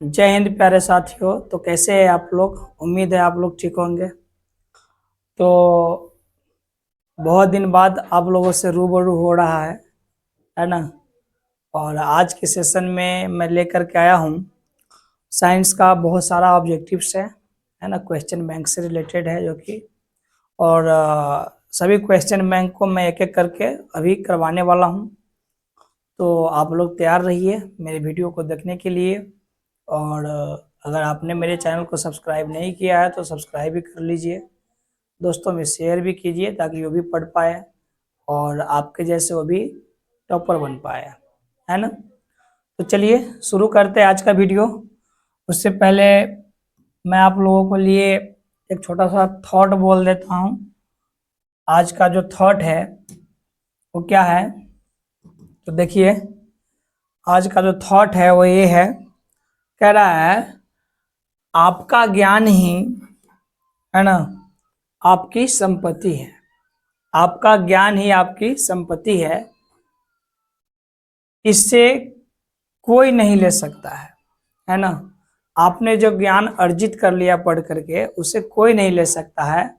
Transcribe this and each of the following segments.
जय हिंद प्यारे साथियों। तो कैसे हैं आप लोग? उम्मीद है आप लोग ठीक होंगे। तो बहुत दिन बाद आप लोगों से रूबरू हो रहा है ना। और आज के सेशन में मैं लेकर के आया हूँ, साइंस का बहुत सारा ऑब्जेक्टिव्स है ना, क्वेश्चन बैंक से रिलेटेड है जो कि, और सभी क्वेश्चन बैंक को मैं एक एक करके अभी करवाने वाला हूँ। तो आप लोग तैयार रहिए मेरे वीडियो को देखने के लिए। और अगर आपने मेरे चैनल को सब्सक्राइब नहीं किया है तो सब्सक्राइब भी कर लीजिए, दोस्तों में शेयर भी कीजिए ताकि वो भी पढ़ पाए और आपके जैसे वो भी टॉपर बन पाए, है ना। तो चलिए शुरू करते हैं आज का वीडियो। उससे पहले मैं आप लोगों को लिए एक छोटा सा थॉट बोल देता हूँ। आज का जो थॉट है वो क्या है, तो देखिए आज का जो थॉट है वो ये है, कह रहा है आपका ज्ञान ही, है ना, आपकी संपत्ति है। आपका ज्ञान ही आपकी संपत्ति है, इससे कोई नहीं ले सकता है ना। आपने जो ज्ञान अर्जित कर लिया पढ़ करके, उसे कोई नहीं ले सकता है।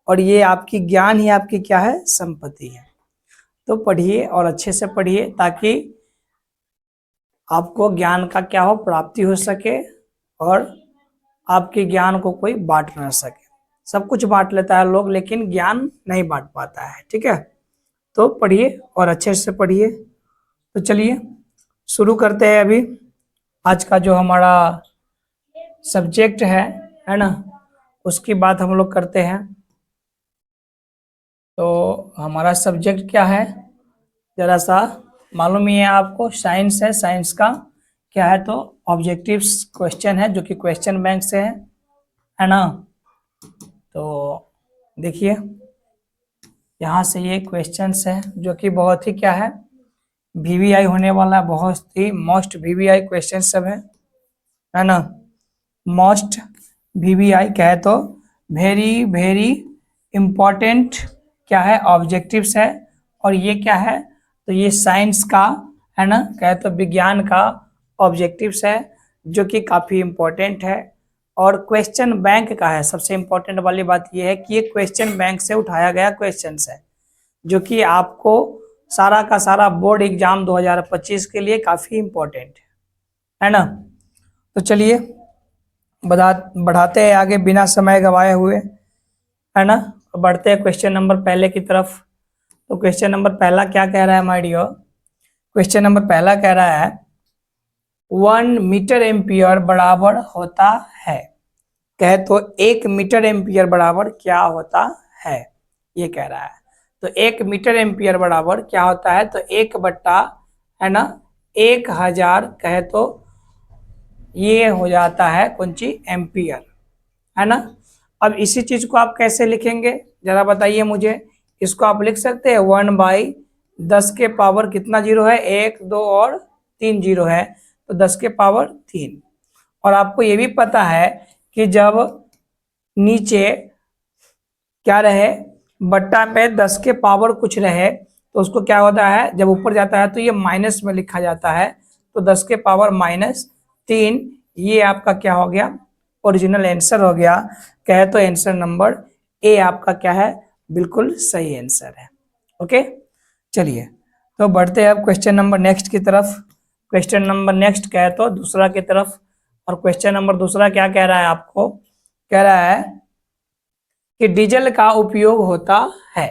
और ये आपकी ज्ञान ही आपकी क्या है, संपत्ति है। तो पढ़िए और अच्छे से पढ़िए ताकि आपको ज्ञान का क्या हो, प्राप्ति हो सके और आपके ज्ञान को कोई बांट ना सके। सब कुछ बांट लेता है लोग, लेकिन ज्ञान नहीं बांट पाता है। ठीक है, तो पढ़िए और अच्छे से पढ़िए। तो चलिए शुरू करते हैं अभी आज का जो हमारा सब्जेक्ट है ना, उसकी बात हम लोग करते हैं। तो हमारा सब्जेक्ट क्या है, जरा सा मालूम ही है आपको, साइंस है। साइंस का क्या है, तो ऑब्जेक्टिव्स क्वेश्चन है जो कि क्वेश्चन बैंक से है ना। तो देखिए यहाँ से ये क्वेश्चंस है जो कि बहुत ही क्या है, वीवीआई होने वाला, बहुत ही मोस्ट वीवीआई क्वेश्चन सब है ना। मोस्ट वीवीआई कहे तो वेरी वेरी इम्पोर्टेंट क्या है, ऑब्जेक्टिव्स है। और ये क्या है, तो ये साइंस का है ना, कहे तो विज्ञान का ऑब्जेक्टिव्स है जो कि काफ़ी इम्पोर्टेंट है। और क्वेश्चन बैंक का है। सबसे इम्पोर्टेंट वाली बात ये है कि ये क्वेश्चन बैंक से उठाया गया क्वेश्चंस है जो कि आपको सारा का सारा बोर्ड एग्जाम 2025 के लिए काफ़ी इम्पोर्टेंट है ना। तो चलिए बढ़ाते हैं आगे बिना समय गवाए हुए, है ना। बढ़ते हैं क्वेश्चन नंबर पहले की तरफ। तो क्वेश्चन नंबर पहला क्या कह रहा है माय डियर, क्वेश्चन नंबर पहला कह रहा है 1 मीटर एम्पियर बराबर होता है। कहे तो 1 मीटर एम्पियर बराबर क्या होता है, ये कह रहा है। तो 1 मीटर एम्पियर बराबर क्या होता है, तो 1 बट्टा है ना 1000 कहे तो ये हो जाता है कौन सी, एम्पियर, है ना। अब इसी चीज को आप कैसे लिखेंगे जरा बताइए मुझे। इसको आप लिख सकते हैं 1/10 के पावर कितना जीरो है, 1 2 और 3 जीरो है, तो 10 के पावर 3। और आपको ये भी पता है कि जब नीचे क्या रहे, बट्टा पे 10 के पावर कुछ रहे तो उसको क्या होता है, जब ऊपर जाता है तो ये माइनस में लिखा जाता है। तो 10 के पावर -3 ये आपका क्या हो गया, ओरिजिनल आंसर हो गया। कहे तो आंसर नंबर ए आपका क्या है, बिल्कुल सही आंसर है। ओके चलिए तो बढ़ते हैं अब क्वेश्चन नंबर नेक्स्ट की तरफ। क्वेश्चन नंबर नेक्स्ट कहे तो दूसरा की तरफ। और क्वेश्चन नंबर दूसरा क्या कह रहा है, आपको कह रहा है कि डीजल का उपयोग होता है।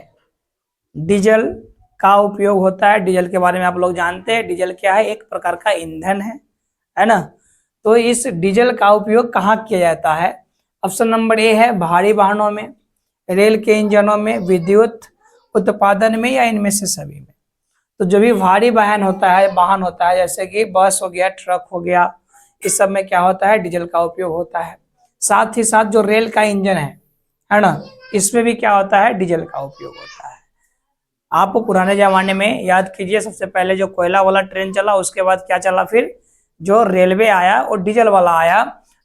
डीजल का उपयोग होता है, डीजल के बारे में आप लोग जानते हैं। डीजल क्या है, एक प्रकार का ईंधन है ना। तो इस डीजल का उपयोग कहाँ किया जाता है। ऑप्शन नंबर ए है भारी वाहनों में, रेल के इंजनों में, विद्युत उत्पादन में, या इनमें से सभी में। तो जो भी भारी वाहन होता है जैसे कि बस हो गया, ट्रक हो गया, इस सब में क्या होता है, डीजल का उपयोग होता है। साथ ही साथ जो रेल का इंजन है ना, इसमें भी क्या होता है, डीजल का उपयोग होता है। आप पुराने जमाने में याद कीजिए, सबसे पहले जो कोयला वाला ट्रेन चला, उसके बाद क्या चला, फिर जो रेलवे आया और डीजल वाला आया,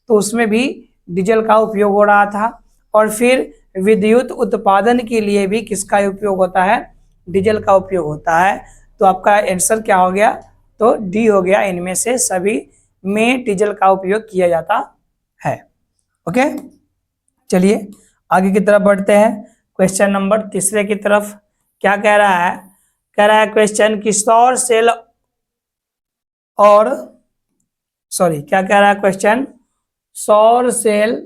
तो उसमें भी डीजल का उपयोग हो रहा था। और फिर विद्युत उत्पादन के लिए भी किसका उपयोग होता है, डीजल का उपयोग होता है। तो आपका आंसर क्या हो गया, तो डी हो गया, इनमें से सभी में डीजल का उपयोग किया जाता है। ओके, चलिए आगे की तरफ बढ़ते हैं। क्वेश्चन नंबर तीसरे की तरफ क्या कह रहा है? कह रहा है क्वेश्चन कि सौर सेल और क्या कह रहा है क्वेश्चन? सौर सेल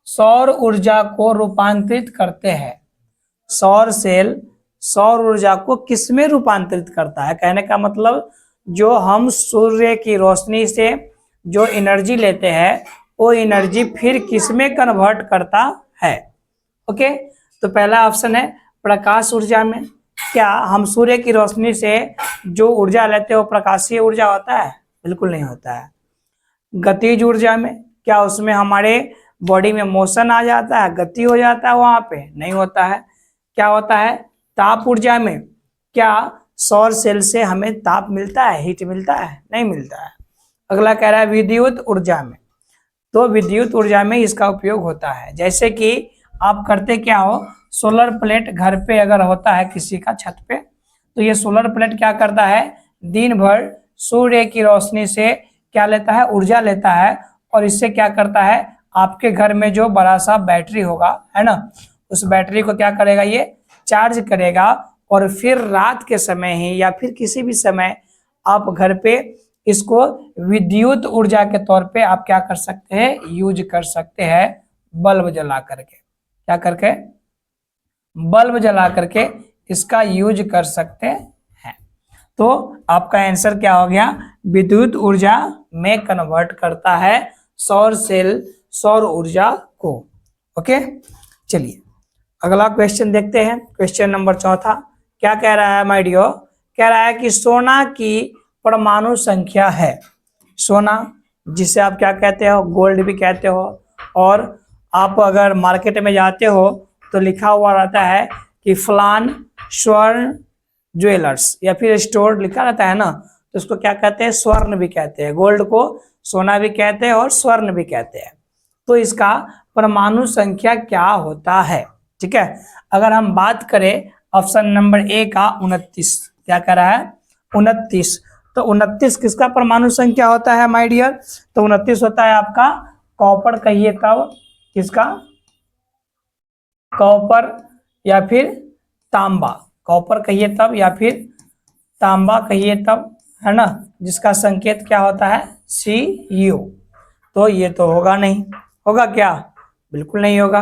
सौर ऊर्जा को रूपांतरित करते हैं। सौर सेल सौर ऊर्जा को किस में रूपांतरित करता है? कहने का मतलब जो हम सूर्य की रोशनी से जो एनर्जी लेते हैं वो एनर्जी फिर किस में कन्वर्ट करता है। ओके, तो पहला ऑप्शन है प्रकाश ऊर्जा में। क्या हम सूर्य की रोशनी से जो ऊर्जा लेते हैं वो प्रकाशीय ऊर्जा होता है? बिल्कुल नहीं होता है। गतिज ऊर्जा में, क्या उसमें हमारे बॉडी में मोशन आ जाता है, गति हो जाता है? वहां पे नहीं होता है। क्या होता है? ताप ऊर्जा में, क्या सौर सेल से हमें ताप मिलता है, हीट मिलता है? नहीं मिलता है। अगला कह रहा है विद्युत ऊर्जा में, तो विद्युत ऊर्जा में इसका उपयोग होता है। जैसे कि आप करते क्या हो, सोलर प्लेट घर पे अगर होता है किसी का छत पे, तो ये सोलर प्लेट क्या करता है, दिन भर सूर्य की रोशनी से क्या लेता है, ऊर्जा लेता है, और इससे क्या करता है, आपके घर में जो बड़ा सा बैटरी होगा, है ना, उस बैटरी को क्या करेगा, ये चार्ज करेगा, और फिर रात के समय ही या फिर किसी भी समय आप घर पे इसको विद्युत ऊर्जा के तौर पे आप क्या कर सकते हैं, यूज कर सकते हैं, बल्ब जला करके। क्या करके? बल्ब जला करके इसका यूज कर सकते हैं। तो आपका आंसर क्या हो गया, विद्युत ऊर्जा में कन्वर्ट करता है सौर सेल सौर ऊर्जा को। ओके, चलिए अगला क्वेश्चन देखते हैं। क्वेश्चन नंबर चौथा क्या कह रहा है माय डियर? कह रहा है कि सोना की परमाणु संख्या है। सोना जिसे आप क्या कहते हो, गोल्ड भी कहते हो, और आप अगर मार्केट में जाते हो तो लिखा हुआ रहता है कि फलान स्वर्ण ज्वेलर्स या फिर स्टोर लिखा रहता है ना, तो उसको क्या कहते हैं, स्वर्ण भी कहते हैं। गोल्ड को सोना भी कहते हैं और स्वर्ण भी कहते हैं। तो इसका परमाणु संख्या क्या होता है? ठीक है, अगर हम बात करें ऑप्शन नंबर ए का 29, क्या कह रहा है, 29, तो 29 किसका परमाणु संख्या होता है माय डियर? तो 29 होता है आपका कॉपर, कहिए तब किसका, कॉपर या फिर तांबा, कॉपर कहिए तब या फिर तांबा कहिए तब, है ना, जिसका संकेत क्या होता है, Cu। तो ये तो होगा नहीं, होगा क्या? बिल्कुल नहीं होगा।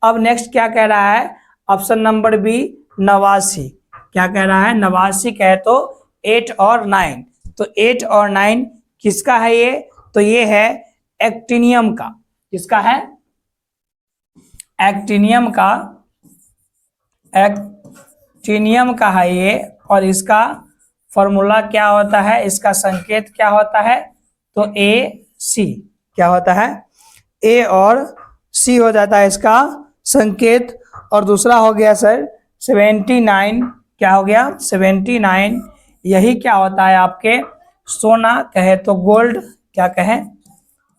अब नेक्स्ट क्या कह रहा है, ऑप्शन नंबर बी 89, क्या कह रहा है, 89 कहे तो 8 और 9, तो 8 और 9 किसका है ये? तो ये है एक्टिनियम का। किसका है? एक्टिनियम का, एक्टिनियम का है ये, और इसका फॉर्मूला क्या होता है, इसका संकेत क्या होता है, तो AC। क्या होता है? A और C हो जाता है इसका संकेत। और दूसरा हो गया सर 79, क्या हो गया, 79, यही क्या होता है आपके सोना कहे तो गोल्ड, क्या कहें,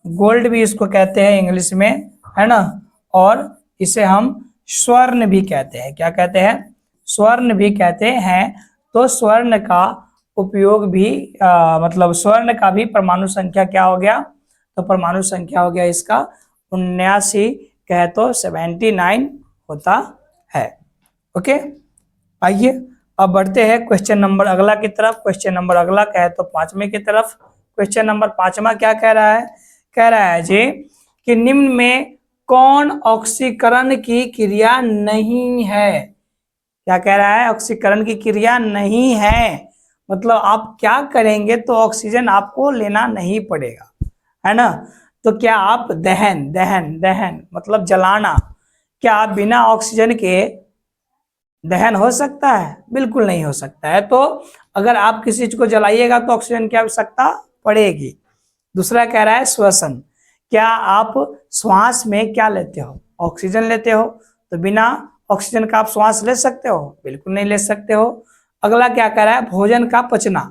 गोल्ड भी इसको कहते हैं इंग्लिश में, है ना, और इसे हम स्वर्ण भी कहते हैं। क्या कहते हैं? स्वर्ण भी कहते हैं। तो स्वर्ण का उपयोग भी मतलब स्वर्ण का भी परमाणु संख्या क्या हो गया, तो परमाणु संख्या हो गया इसका 79, कहे तो 79 होता है। ओके, आइए अब बढ़ते हैं क्वेश्चन नंबर अगला की तरफ। क्वेश्चन नंबर अगला कहे तो 5वें की तरफ। क्वेश्चन नंबर 5वां क्या कह रहा है? कह रहा है जी कि निम्न में कौन ऑक्सीकरण की क्रिया नहीं है? क्या कह रहा है? ऑक्सीकरण की क्रिया नहीं है, मतलब आप क्या करेंगे तो ऑक्सीजन आपको लेना नहीं पड़ेगा, है ना। तो क्या आप दहन दहन दहन मतलब जलाना, क्या बिना ऑक्सीजन के दहन हो सकता है? बिल्कुल नहीं हो सकता है। तो अगर आप किसी चीज को जलाइएगा तो ऑक्सीजन की आवश्यकता पड़ेगी। दूसरा कह रहा है श्वसन, क्या आप श्वास में क्या लेते हो, ऑक्सीजन लेते हो, तो बिना ऑक्सीजन का आप श्वास ले सकते हो? बिल्कुल नहीं ले सकते हो। अगला क्या कह रहा है, भोजन का पचना,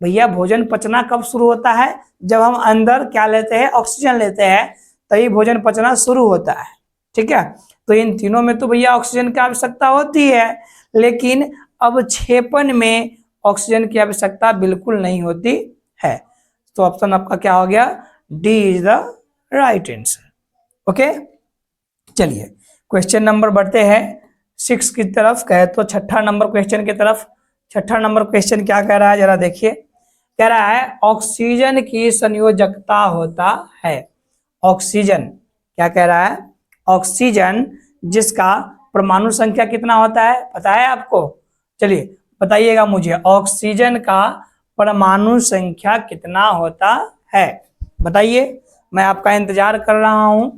भैया भोजन पचना कब शुरू होता है, जब हम अंदर क्या लेते हैं, ऑक्सीजन लेते हैं, तभी भोजन पचना शुरू होता है। ठीक है, तो इन तीनों में तो भैया ऑक्सीजन की आवश्यकता होती है, लेकिन अवक्षेपण में ऑक्सीजन की आवश्यकता बिल्कुल नहीं होती है। तो ऑप्शन आपका क्या हो गया, D is the right answer. Okay, चलिए क्वेश्चन नंबर बढ़ते हैं 6 की तरफ, कहे तो छठा नंबर क्वेश्चन की तरफ। छठा नंबर क्वेश्चन क्या कह रहा है, जरा देखिए। कह रहा है ऑक्सीजन की संयोजकता होता है। ऑक्सीजन क्या कह रहा है, ऑक्सीजन जिसका परमाणु संख्या कितना होता है, पता है आपको? चलिए बताइएगा मुझे, ऑक्सीजन का परमाणु संख्या कितना होता है, बताइए। मैं आपका इंतजार कर रहा हूं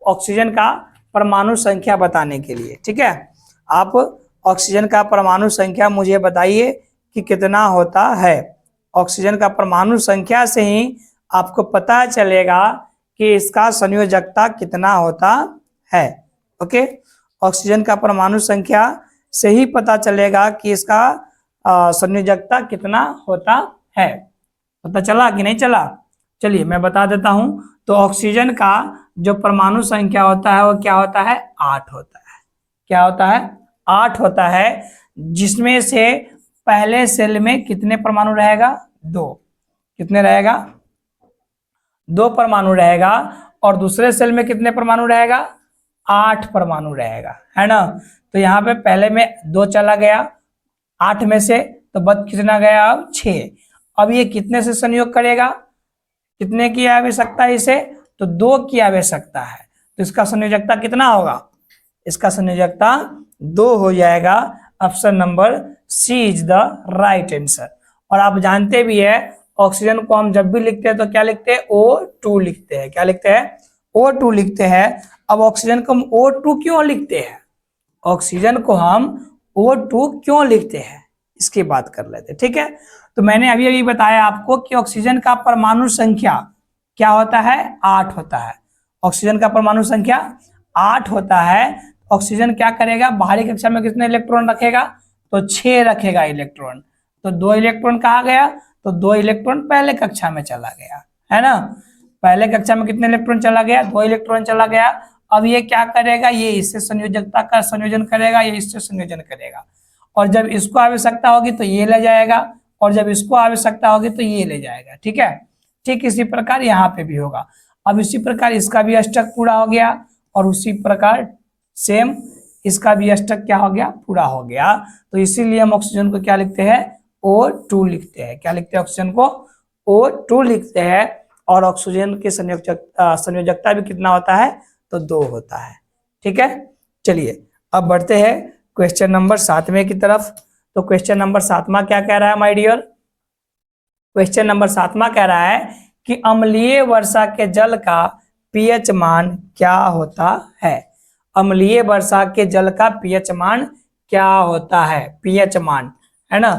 ऑक्सीजन का परमाणु संख्या बताने के लिए, ठीक है। आप ऑक्सीजन का परमाणु संख्या मुझे बताइए कि कितना होता है। ऑक्सीजन का परमाणु संख्या से ही आपको पता चलेगा कि इसका संयोजकता कितना होता है। ओके, ऑक्सीजन का परमाणु संख्या से ही पता चलेगा कि इसका संयोजकता कितना होता है। पता चला कि नहीं चला? चलिए मैं बता देता हूं। तो ऑक्सीजन का जो परमाणु संख्या होता है वो क्या होता है, 8 होता है। क्या होता है, 8 होता है, जिसमें से पहले सेल में कितने परमाणु रहेगा, 2। कितने रहेगा, 2 परमाणु रहेगा। और दूसरे सेल में कितने परमाणु रहेगा, 8 परमाणु रहेगा, है ना। तो यहाँ पे पहले में 2 चला गया 8 में से, तो बच कितना गया, अब 6। अब ये कितने से संयोग करेगा, कितने की आवश्यकता है इसे, तो 2 की आवश्यकता है। तो इसका संयोजकता कितना होगा, इसका संयोजकता 2 हो जाएगा। Option number C is the right answer. और आप जानते भी है ऑक्सीजन को हम जब भी लिखते हैं तो क्या लिखते हैं, O2 लिखते हैं। क्या लिखते हैं, O2 लिखते हैं। अब ऑक्सीजन को हम O2 क्यों लिखते हैं, ऑक्सीजन को हम O2 क्यों लिखते हैं, इसकी बात कर लेते हैं, ठीक है। तो मैंने अभी अभी बताया आपको कि ऑक्सीजन का परमाणु संख्या क्या होता है, 8 होता है। ऑक्सीजन का परमाणु संख्या 8 होता है। ऑक्सीजन क्या करेगा, बाहरी कक्षा में कितने इलेक्ट्रॉन रखेगा, तो 6 रखेगा इलेक्ट्रॉन। तो 2 इलेक्ट्रॉन कहाँ गया, तो 2 इलेक्ट्रॉन पहले कक्षा में चला गया, है ना। पहले कक्षा में कितने इलेक्ट्रॉन चला गया, 2 इलेक्ट्रॉन चला गया। अब ये क्या करेगा, ये इससे संयोजकता का संयोजन करेगा, ये इससे संयोजन करेगा। और जब इसको आवश्यकता होगी तो ये ले जाएगा, और जब इसको आवश्यकता होगी तो ये ले जाएगा, ठीक है। ठीक इसी प्रकार यहाँ पे भी होगा। अब इसी प्रकार इसका भी अष्टक पूरा हो गया, और उसी प्रकार सेम इसका भी अष्टक क्या हो गया, पूरा हो गया। तो इसीलिए हम ऑक्सीजन को क्या लिखते हैं, O2 लिखते हैं। क्या लिखते हैं, ऑक्सीजन को O2 लिखते हैं। और ऑक्सीजन की संयोजकता भी कितना होता है, तो 2 होता है, ठीक है। चलिए अब बढ़ते हैं क्वेश्चन नंबर 7वें की तरफ। तो क्वेश्चन नंबर 7वां क्या कह रहा है माय डियर, क्वेश्चन नंबर 7वां कह रहा है कि अम्लीय वर्षा के जल का पीएच मान क्या होता है। अम्लीय वर्षा के जल का पीएच मान क्या होता है, पीएच मान, है ना।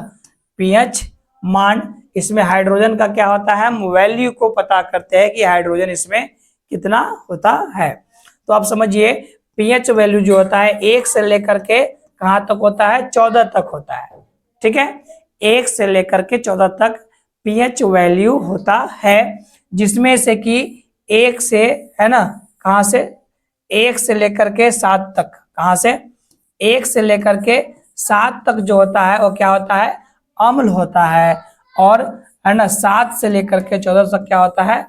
पीएच मान, इसमें हाइड्रोजन का क्या होता है, हम वैल्यू को पता करते हैं कि हाइड्रोजन इसमें कितना होता है। तो आप समझिए पीएच वैल्यू जो होता है 1 से लेकर के कहां तक होता है, 14 तक होता है, ठीक है। 1 से लेकर के 14 तक पीएच वैल्यू होता है, जिसमें से कि 1 से, है ना, कहां से, 1 से लेकर के 7 तक, कहां से, 1 से लेकर के 7 तक जो होता है वो क्या होता है, अम्ल होता है। और है ना 7 से लेकर के 14 तक क्या होता है,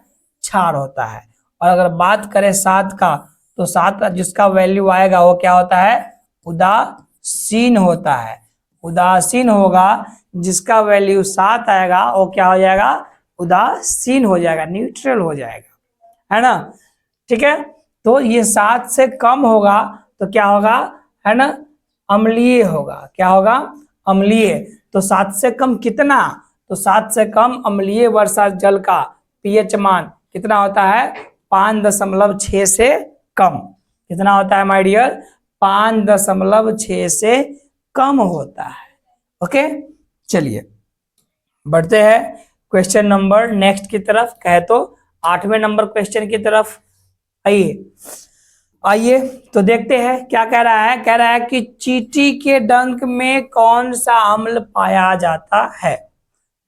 क्षार होता है। और अगर बात करें 7 का, तो 7 जिसका वैल्यू आएगा वो क्या होता है, उदासीन होता है। उदासीन होगा, जिसका वैल्यू 7 आएगा वो क्या हो जाएगा, उदासीन हो जाएगा, न्यूट्रल हो जाएगा, है ना, ठीक है। तो ये 7 से कम होगा तो क्या होगा, है ना, अम्लीय होगा। क्या होगा, अम्लीय। तो 7 से कम कितना, तो 7 से कम अम्लीय वर्षा जल का पीएच मान कितना होता है, 5.6 से कम। कितना होता है माय डियर, 5.6 से कम होता है। ओके, चलिए बढ़ते हैं क्वेश्चन नंबर नेक्स्ट की तरफ, कहे तो 8वें नंबर क्वेश्चन की तरफ। आइए तो देखते हैं क्या कह रहा है। कह रहा है कि चींटी के डंक में कौन सा अम्ल पाया जाता है।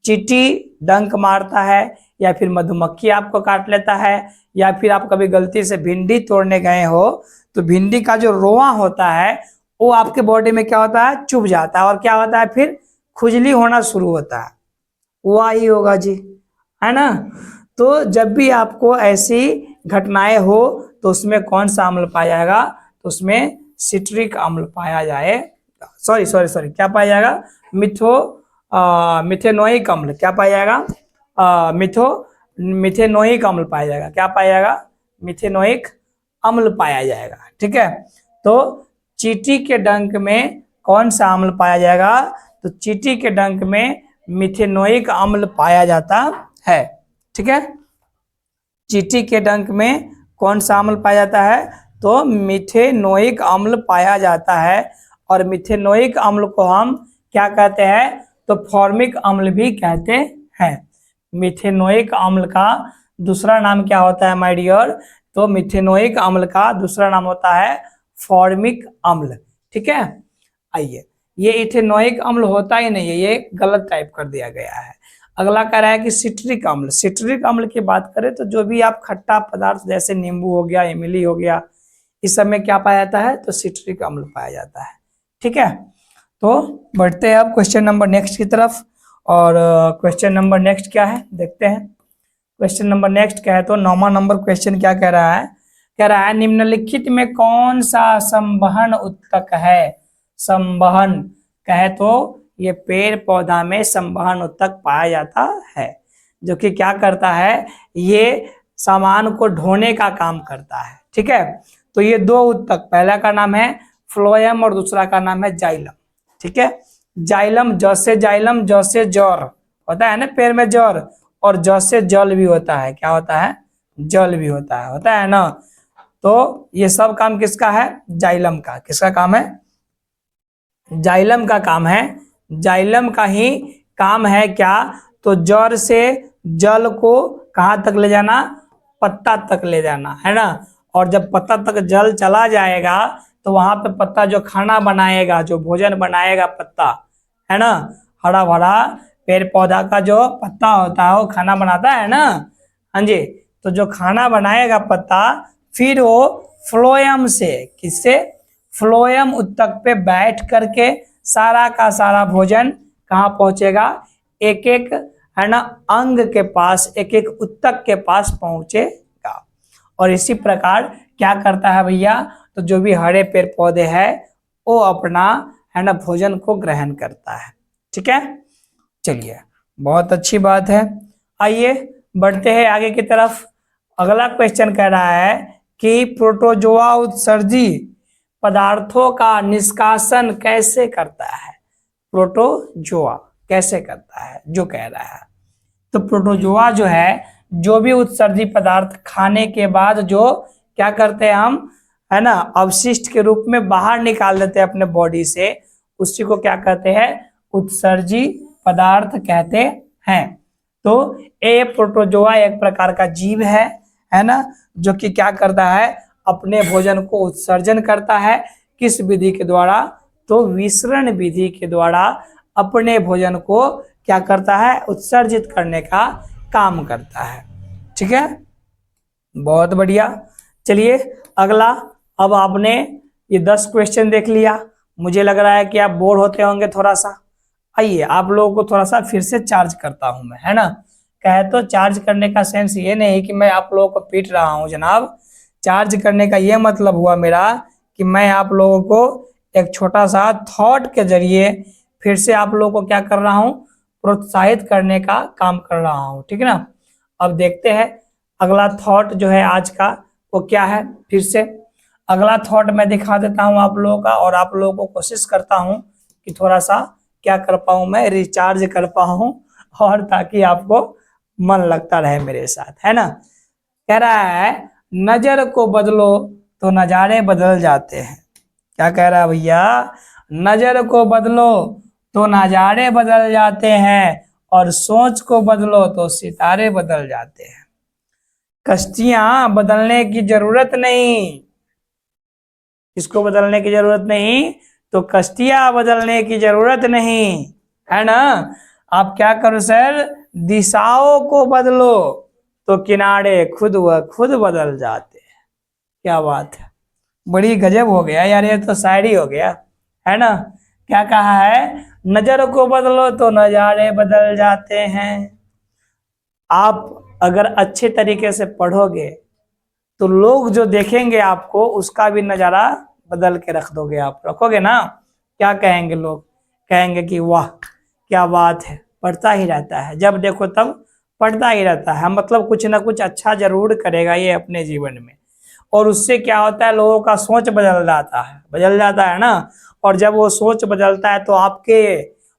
चींटी डंक मारता है, या फिर मधुमक्खी आपको काट लेता है, या फिर आप कभी गलती से भिंडी तोड़ने गए हो तो भिंडी का जो रोआ होता है वो आपके बॉडी में क्या होता है, चुभ जाता है, और क्या होता है, फिर खुजली होना शुरू होता है। वही होगा जी, है ना। तो जब भी आपको ऐसी घटनाएं हो तो उसमें कौन सा अम्ल पाया जाएगा, तो उसमें सिट्रिक अम्ल पाया जाए, सॉरी सॉरी सॉरी क्या पाया जाएगा, मिथेनोइक अम्ल, क्या पाया जाएगा, मिथेनोइक अम्ल पाया जाएगा, क्या पाया जाएगा, मिथेनोइक अम्ल पाया जाएगा। ठीक है, तो चींटी के डंक में कौन सा अम्ल पाया जाएगा, तो चींटी के डंक में मिथेनोइक अम्ल पाया जाता है। ठीक है, चींटी के डंक में कौन सा अम्ल पाया जाता है, तो मिथेनोइक अम्ल पाया जाता है। और मिथेनोइक अम्ल को हम क्या कहते हैं, तो फॉर्मिक अम्ल भी कहते हैं। मिथेनोइक अम्ल का दूसरा नाम क्या होता है माय डियर, तो मिथेनोइक अम्ल का दूसरा नाम होता है फॉर्मिक अम्ल। ठीक है, आइए, ये इथेनोइक अम्ल होता ही नहीं है, ये गलत टाइप कर दिया गया है। अगला कह रहा है कि सिट्रिक अम्ल। सिट्रिक अम्ल की बात करें तो जो भी आप खट्टा पदार्थ जैसे नींबू हो गया, इमली हो गया, इस सब में क्या पाया जाता है, तो सिट्रिक अम्ल पाया जाता है। ठीक है, तो बढ़ते हैं अब क्वेश्चन नंबर नेक्स्ट की तरफ। और क्वेश्चन नंबर नेक्स्ट क्या है देखते हैं। क्वेश्चन नंबर नेक्स्ट क्या है, तो 9वां नंबर क्वेश्चन क्या कह रहा है, कह रहा है निम्नलिखित में कौन सा संवहन उत्तक है। संवहन कहे तो ये पेड़ पौधा में संवहन उत्तक पाया जाता है, जो कि क्या करता है, ये सामान को ढोने का काम करता है। ठीक है, तो ये दो उत्तक, पहला का नाम है फ्लोएम और दूसरा का नाम है जाइलम। ठीक है, जाइलम जैसे जर होता है ना, पेड़ में जर, और जैसे जल भी होता है, क्या होता है, जल भी होता है ना। तो ये सब काम किसका है, जाइलम का। किसका काम है, जाइलम का काम है। जाइलम का ही काम है क्या, तो जड़ से जल को कहाँ तक ले जाना, पत्ता तक ले जाना, है ना। और जब पत्ता तक जल चला जाएगा तो वहां पे पत्ता जो खाना बनाएगा, जो भोजन बनाएगा पत्ता, है ना, हरा भरा पेड़ पौधा का जो पत्ता होता है वो खाना बनाता है ना। हाँ जी, तो जो खाना बनाएगा पत्ता, फिर वो फ्लोएम से, किससे, फ्लोएम उत्तक पे बैठ करके सारा का सारा भोजन कहाँ पहुंचेगा, एक एक, है ना, अंग के पास, एक एक उत्तक के पास पहुंचेगा। और इसी प्रकार क्या करता है भैया, तो जो भी हरे पेड़ पौधे हैं वो अपना, है ना, भोजन को ग्रहण करता है। ठीक है, चलिए, बहुत अच्छी बात है। आइए बढ़ते हैं आगे की तरफ। अगला क्वेश्चन कह रहा है कि प्रोटोजोआ उत्सर्जी पदार्थों का निष्कासन कैसे करता है। प्रोटोजोआ कैसे करता है, जो कह रहा है, तो प्रोटोजोआ जो है, जो भी उत्सर्जी पदार्थ खाने के बाद जो क्या करते हैं हम, है ना, अवशिष्ट के रूप में बाहर निकाल देते हैं अपने बॉडी से, उसी को क्या कहते हैं, उत्सर्जी पदार्थ कहते हैं। तो ये प्रोटोजोआ एक प्रकार का जीव है ना, जो कि क्या करता है, अपने भोजन को उत्सर्जन करता है। किस विधि के द्वारा, तो विसरण विधि के द्वारा अपने भोजन को क्या करता है, उत्सर्जित करने का काम करता है। ठीक है, बहुत बढ़िया। चलिए अगला, अब आपने ये 10 क्वेश्चन देख लिया, मुझे लग रहा है कि आप बोर होते होंगे थोड़ा सा। आइए आप लोगों को थोड़ा सा फिर से चार्ज करता हूं मैं, है ना। कहे तो चार्ज करने का सेंस ये नहीं कि मैं आप लोगों को पीट रहा हूं जनाब। चार्ज करने का ये मतलब हुआ मेरा कि मैं आप लोगों को एक छोटा सा थॉट के जरिए फिर से आप लोगों को क्या कर रहा हूं, प्रोत्साहित करने का काम कर रहा हूं। ठीक है ना, अब देखते हैं अगला थॉट जो है आज का वो क्या है। फिर से अगला थॉट मैं दिखा देता हूं आप लोगों का, और आप लोगों को कोशिश करता हूं कि थोड़ा सा क्या कर पाऊं, मैं रिचार्ज कर पाऊं, और ताकि आपको मन लगता रहे मेरे साथ, है ना। कह रहा है नजर को बदलो तो नजारे बदल जाते हैं। क्या कह रहा है भैया, नजर को बदलो तो नजारे बदल जाते हैं, और सोच को बदलो तो सितारे बदल जाते हैं। कश्तियां बदलने की जरूरत नहीं, किसको बदलने की जरूरत नहीं, तो कश्तियां बदलने की जरूरत नहीं, है ना। आप क्या करो सर, दिशाओं को बदलो तो किनारे खुद व खुद बदल जाते हैं। क्या बात है, बड़ी गजब हो गया यार, ये तो शायरी हो गया, है ना। क्या कहा है, नजर को बदलो तो नजारे बदल जाते हैं। आप अगर अच्छे तरीके से पढ़ोगे तो लोग जो देखेंगे आपको उसका भी नज़ारा बदल के रख दोगे। आप रखोगे ना, क्या कहेंगे लोग? कहेंगे कि वाह क्या बात है, पढ़ता ही रहता है, जब देखो तब पढ़ता ही रहता है, मतलब कुछ ना कुछ अच्छा जरूर करेगा ये अपने जीवन में। और उससे क्या होता है, लोगों का सोच बदल जाता है ना। और जब वो सोच बदलता है तो आपके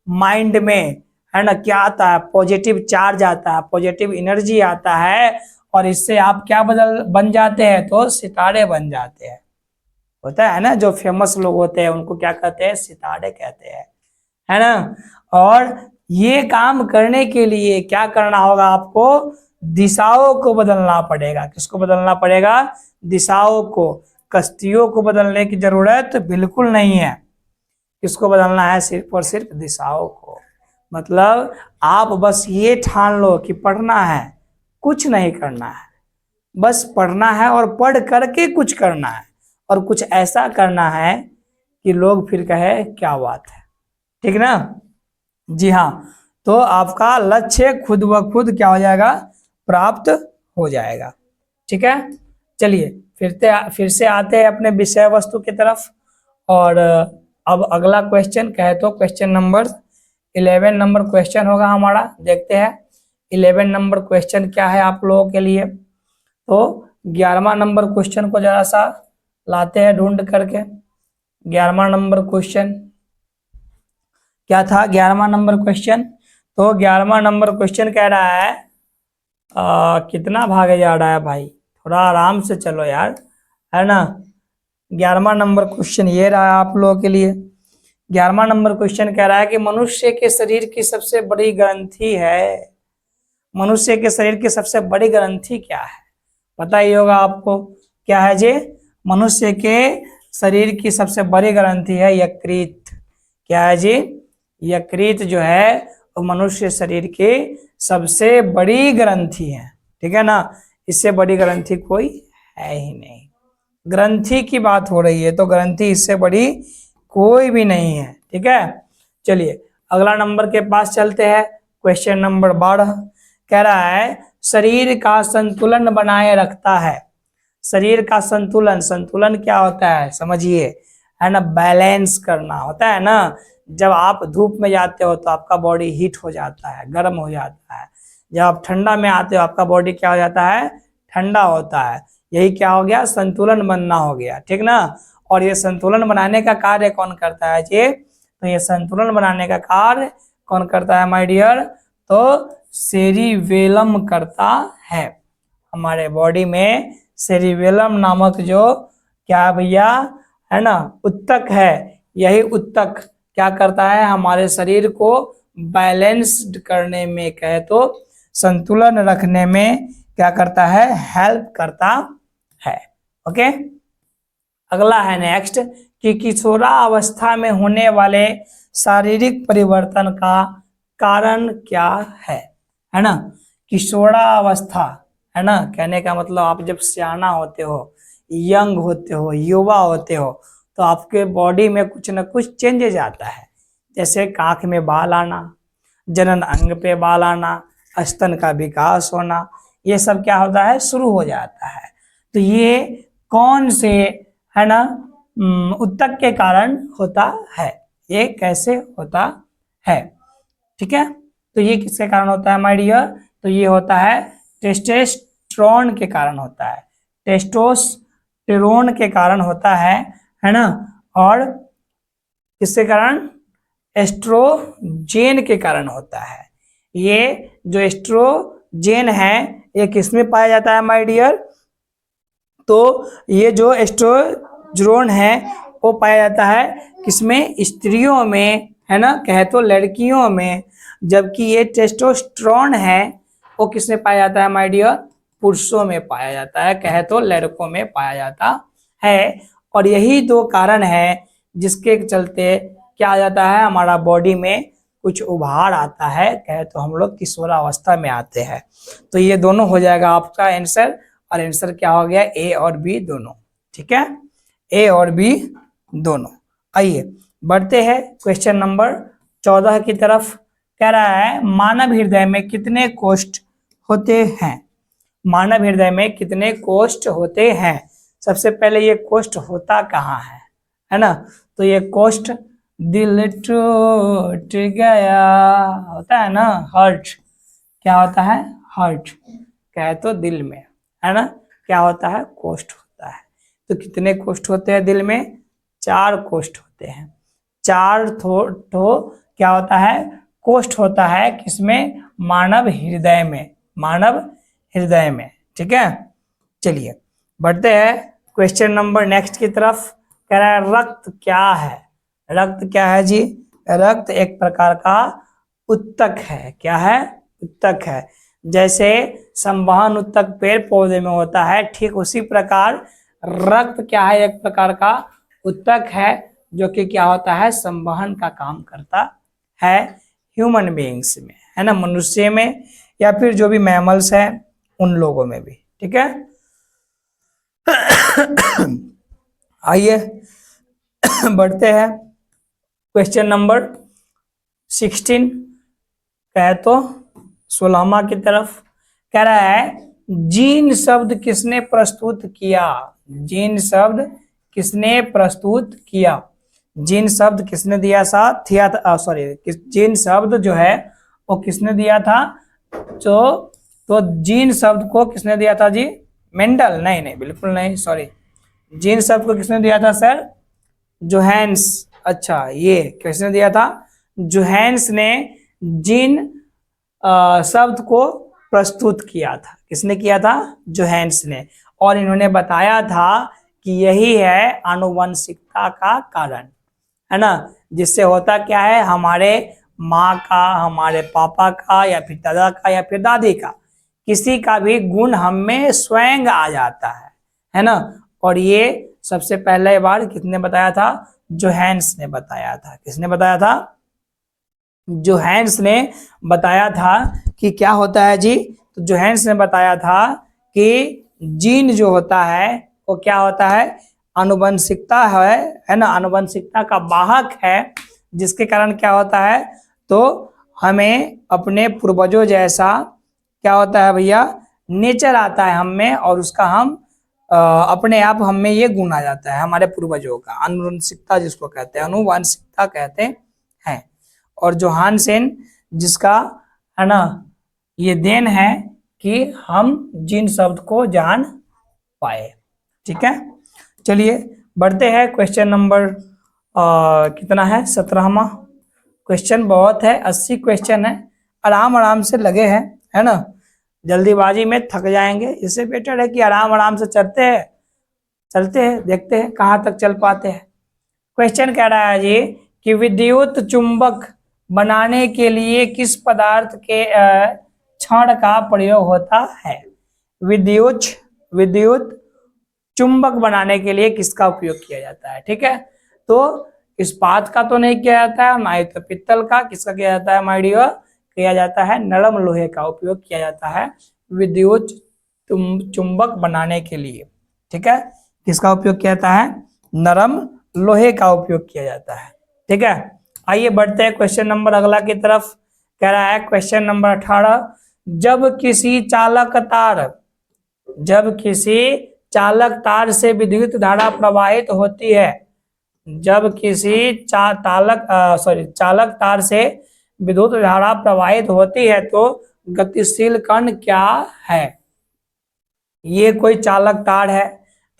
माइंड में, है ना, क्या आता है, पॉजिटिव चार्ज आता है, पॉजिटिव एनर्जी आता है। और इससे आप क्या बन जाते हैं, तो सितारे बन जाते हैं। होता है ना, जो फेमस लोग होते हैं उनको क्या कहते हैं, सितारे कहते हैं, है ना। और ये काम करने के लिए क्या करना होगा आपको, दिशाओं को बदलना पड़ेगा। किसको बदलना पड़ेगा? दिशाओं को। कश्तियों को बदलने की जरूरत बिल्कुल नहीं है। किसको बदलना है? सिर्फ और सिर्फ दिशाओं को। मतलब आप बस ये ठान लो कि पढ़ना है, कुछ नहीं करना है, बस पढ़ना है और पढ़ करके कुछ करना है, और कुछ ऐसा करना है कि लोग फिर कहे क्या बात है। ठीक ना? जी हाँ, तो आपका लक्ष्य खुद ब खुद क्या हो जाएगा, प्राप्त हो जाएगा। ठीक है, चलिए फिर से आते हैं अपने विषय वस्तु की तरफ। और अब अगला क्वेश्चन कहे तो क्वेश्चन नंबर 11 नंबर क्वेश्चन होगा हमारा। देखते हैं 11 नंबर क्वेश्चन क्या है आप लोगों के लिए। तो 11वां नंबर क्वेश्चन को जरा सा लाते हैं ढूंढ करके। 11वां नंबर क्वेश्चन क्या था? 11वां नंबर क्वेश्चन, तो 11वां नंबर क्वेश्चन कह रहा है कितना भागे जा रहा है भाई, थोड़ा आराम से चलो यार, है ना। 11वां नंबर क्वेश्चन ये रहा है आप लोगों के लिए। 11वां नंबर क्वेश्चन कह रहा है कि मनुष्य के शरीर की सबसे बड़ी ग्रंथि है, मनुष्य के शरीर की सबसे बड़ी ग्रंथि क्या है? पता ही होगा आपको, क्या है जी? मनुष्य के शरीर की सबसे बड़ी ग्रंथि है यकृत। क्या है जी? यकृत जो है वो मनुष्य शरीर की सबसे बड़ी ग्रंथि है। ठीक है ना, इससे बड़ी ग्रंथि कोई है ही नहीं। ग्रंथि की बात हो रही है तो ग्रंथि इससे बड़ी कोई भी नहीं है। ठीक है, चलिए अगला नंबर के पास चलते हैं। क्वेश्चन नंबर 12 कह रहा है शरीर का संतुलन बनाए रखता है। शरीर का संतुलन, संतुलन क्या होता है समझिए, है ना, बैलेंस करना होता है ना। जब आप धूप में जाते हो तो आपका बॉडी हीट हो जाता है, गर्म हो जाता है। जब आप ठंडा में आते हो आपका बॉडी क्या हो जाता है, ठंडा होता है। यही क्या हो गया, संतुलन बनना हो गया। ठीक ना। और ये संतुलन बनाने का कार्य कौन करता है जी? तो ये संतुलन बनाने का कार्य कौन करता है माय डियर? तो सेरिबेलम करता है। हमारे बॉडी में सेरिबेलम नामक जो क्या भैया, है ना, उत्तक है, यही उत्तक क्या करता है, हमारे शरीर को बैलेंस्ड करने में, कहे तो संतुलन रखने में क्या करता है, हेल्प करता है। ओके, अगला है नेक्स्ट कि किशोरावस्था में होने वाले शारीरिक परिवर्तन का कारण क्या है ना। किशोरावस्था, है ना, कहने का मतलब आप जब सियाना होते हो, यंग होते हो, युवा होते हो, तो आपके बॉडी में कुछ ना कुछ चेंजेज आता है। जैसे कांख में बाल आना, जनन अंग पे बाल आना, स्तन का विकास होना, ये सब क्या होता है, शुरू हो जाता है। तो ये कौन से, है ना, उत्तक के कारण होता है, ये कैसे होता है? ठीक है, तो ये किसके कारण होता है माय डियर? तो ये होता है टेस्टोस्टेरोन के कारण होता है, टेस्टोस्टेरोन के कारण होता है ना। और किसके कारण? एस्ट्रोजेन के कारण होता है। ये जो एस्ट्रोजेन है ये किसमें पाया जाता है माय डियर? तो ये जो एस्ट्रोजेन है वो पाया जाता है किसमें? स्त्रियों में, है ना, कहे तो लड़कियों में। जबकि ये टेस्टोस्टेरोन है वो किसमें पाया जाता है माय डियर? पुरुषों में पाया जाता है, कहे तो लड़कों में पाया जाता है। और यही दो कारण है जिसके चलते क्या आ जाता है, हमारा बॉडी में कुछ उभार आता है, कहे तो हम लोग किशोरावस्था में आते हैं। तो ये दोनों हो जाएगा आपका आंसर, और आंसर क्या हो गया, ए और बी दोनों। ठीक है, ए और बी दोनों। आइए बढ़ते हैं क्वेश्चन नंबर 14 की तरफ। कह रहा है मानव हृदय में कितने कोष्ठ होते हैं? मानव हृदय में कितने कोष्ठ होते हैं। सबसे पहले ये कोष्ठ होता कहाँ है ना, तो ये कोष्ठ दिल टूट गया होता है ना, हार्ट, क्या होता है, हार्ट, क्या है तो दिल में, है ना, क्या होता है, कोष्ठ होता है। तो कितने कोष्ठ होते हैं दिल में, 4 कोष्ठ होते हैं। 4 तो क्या होता है, कोष्ठ होता है किसमें, मानव हृदय में, मानव हृदय में। ठीक है, चलिए बढ़ते हैं क्वेश्चन नंबर नेक्स्ट की तरफ। कह रहा है रक्त क्या है। रक्त क्या है जी, रक्त एक प्रकार का उत्तक है। क्या है, उत्तक है। जैसे संवहन उत्तक पेड़ पौधे में होता है, ठीक उसी प्रकार रक्त क्या है, एक प्रकार का उत्तक है जो कि क्या होता है, संवहन का काम करता है ह्यूमन बीइंग्स में, है ना, मनुष्य में या फिर जो भी मैमल्स है उन लोगों में भी। ठीक है, आइए बढ़ते हैं क्वेश्चन नंबर 16 कहे तो 16वां की तरफ। कह रहा है जीन शब्द किसने प्रस्तुत किया। जीन शब्द किसने प्रस्तुत किया। जीन शब्द किसने दिया था, सॉरी, जीन शब्द जो है वो किसने दिया था, तो जीन शब्द को किसने दिया था जी, मेंडल, नहीं बिल्कुल नहीं, सॉरी, जीन शब्द को किसने दिया था सर, जोहान्स। अच्छा, ये किसने दिया था, जोहान्स ने जीन शब्द को प्रस्तुत किया था। किसने किया था, जोहान्स ने। और इन्होंने बताया था कि यही है आनुवंशिकता का कारण, है ना, जिससे होता क्या है, हमारे माँ का, हमारे पापा का, या फिर दादा का, या फिर दादी का, किसी का भी गुण हम में स्वयं आ जाता है ना। और ये सबसे पहले बार किसने बताया था, जोहान्स ने बताया था। किसने बताया था, जोहान्स ने बताया था कि क्या होता है जी, तो जोहान्स ने बताया था कि जीन जो होता है वो क्या होता है, आनुवंशिकता है ना, आनुवंशिकता का वाहक है, जिसके कारण क्या होता है, तो हमें अपने पूर्वजों जैसा क्या होता है भैया, नेचर आता है हम में, और उसका हम अपने आप हम में ये गुण आ जाता है, हमारे पूर्वजों का, आनुवंशिकता जिसको कहते हैं, आनुवंशिकता कहते हैं। और जोहानसेन जिसका, है ना, ये देन है कि हम जीन शब्द को जान पाए। ठीक है, चलिए बढ़ते हैं क्वेश्चन नंबर कितना है, 17वां क्वेश्चन। बहुत है, 80 क्वेश्चन है, आराम आराम से लगे हैं, है ना, जल्दीबाजी में थक जाएंगे। इससे बेटर है कि आराम आराम से चलते हैं, देखते हैं कहाँ तक चल पाते हैं। क्वेश्चन कह रहा है जी कि विद्युत चुंबक बनाने के लिए किस पदार्थ के क्षण का प्रयोग होता है। विद्युत चुंबक बनाने के लिए किसका उपयोग किया जाता है। ठीक है, तो इस्पात का तो नहीं किया जाता है, ना ही तो पित्तल का, किसका किया जाता है माय डियर, किया जाता है नरम लोहे का उपयोग किया जाता है विद्युत चुंबक बनाने के लिए। ठीक है, किसका उपयोग किया जाता है, नरम लोहे का उपयोग किया जाता है। ठीक है, आइए बढ़ते हैं क्वेश्चन नंबर अगला की तरफ। कह रहा है क्वेश्चन नंबर 18, जब किसी चालक तार से विद्युत धारा प्रवाहित होती है, जब किसी चालक तार से विद्युत धारा प्रवाहित होती है तो गतिशील कण क्या है। ये कोई चालक तार है,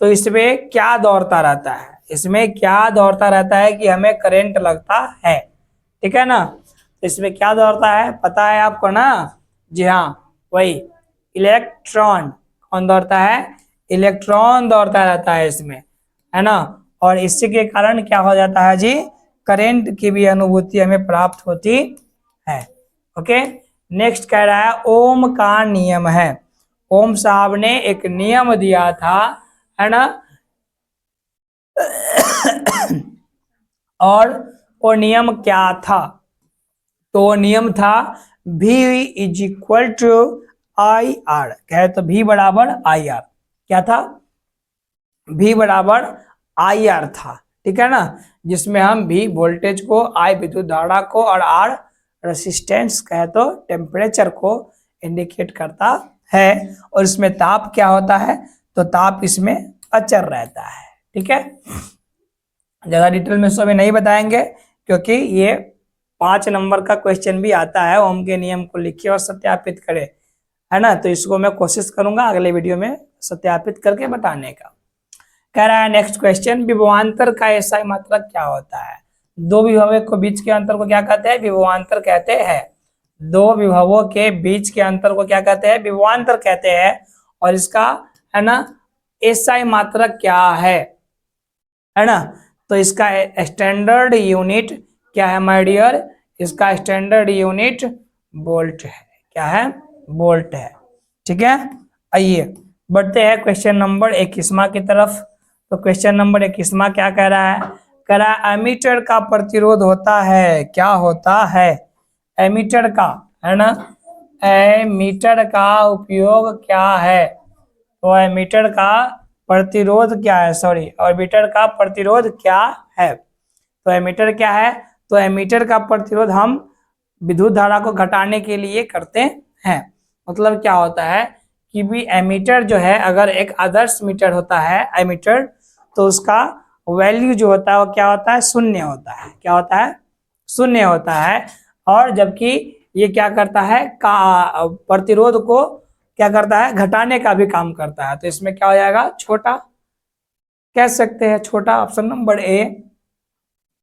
तो इसमें क्या दौड़ता रहता है, इसमें क्या दौड़ता रहता है कि हमें करंट लगता है। ठीक है ना, इसमें क्या दौड़ता है पता है आपको ना, जी हाँ, वही इलेक्ट्रॉन। कौन दौड़ता है, इलेक्ट्रॉन दौड़ता रहता है इसमें, है ना। और इसी के कारण क्या हो जाता है जी, करंट की भी अनुभूति हमें प्राप्त होती है। ओके, नेक्स्ट कह रहा है ओम का नियम है। ओम साहब ने एक नियम दिया था, है ना, और वो नियम क्या था, तो वो नियम था V is equal to I R. कहे तो V बराबर आई आर, क्या था, V बराबर आई आर था। ठीक है ना, जिसमें हम V वोल्टेज को, I विद्युत धारा को, और R रेसिस्टेंस कहे तो टेम्परेचर को इंडिकेट करता है और इसमें ताप क्या होता है, तो ताप इसमें अचर रहता है। ठीक है, ज्यादा डिटेल में इसको नहीं बताएंगे क्योंकि ये 5 नंबर का क्वेश्चन भी आता है, ओम के नियम को लिखिए और सत्यापित करें, है ना। तो इसको मैं कोशिश करूंगा अगले वीडियो में सत्यापित करके बताने का। कह रहा है नेक्स्ट क्वेश्चन, विभवांतर का एसआई मात्रक क्या होता है। दो विभवों के बीच के अंतर को क्या कहते हैं, विभवांतर कहते हैं। दो विभवों के बीच के अंतर को क्या कहते हैं, विभवांतर कहते हैं। और इसका है ना एसआई मात्रक क्या है ना। तो इसका स्टैंडर्ड यूनिट क्या है माय डियर, इसका स्टैंडर्ड यूनिट वोल्ट है। क्या है, वोल्ट है। ठीक है, आइए बढ़ते हैं क्वेश्चन नंबर 21 की तरफ। तो क्वेश्चन नंबर 21 क्या कह रहा है, कह रहा है एमीटर का प्रतिरोध होता है, क्या होता है, एमीटर का, है ना, एमीटर का उपयोग क्या है, तो एमीटर का प्रतिरोध क्या है, सॉरी एमीटर का प्रतिरोध क्या है। तो एमीटर क्या है, तो एमीटर का प्रतिरोध हम विद्युत धारा को घटाने के लिए करते हैं। मतलब क्या होता है कि भी एमीटर जो है, अगर एक आदर्श मीटर होता है एमीटर, तो उसका वैल्यू जो होता है वो क्या होता है, शून्य होता है। क्या होता है, शून्य होता है। और जबकि ये क्या करता है, का प्रतिरोध को क्या करता है, घटाने का भी काम करता है। तो इसमें क्या हो जाएगा, छोटा कह सकते हैं, छोटा, ऑप्शन नंबर ए,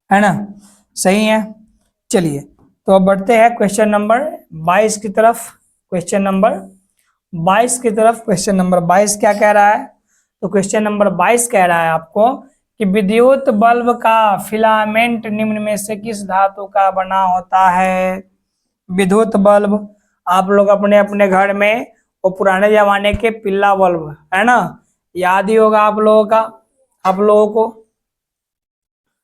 है ना, सही है। चलिए तो अब बढ़ते हैं क्वेश्चन नंबर 22 की तरफ। क्वेश्चन नंबर 22 की तरफ, क्वेश्चन नंबर 22 क्या कह रहा है, तो क्वेश्चन नंबर 22 कह रहा है आपको कि विद्युत बल्ब का फिलामेंट निम्न में से किस धातु का बना होता है। विद्युत बल्ब आप लोग अपने अपने घर में वो पुराने जमाने के पिल्ला बल्ब, है ना, याद ही होगा आप लोगों का, आप लोगों को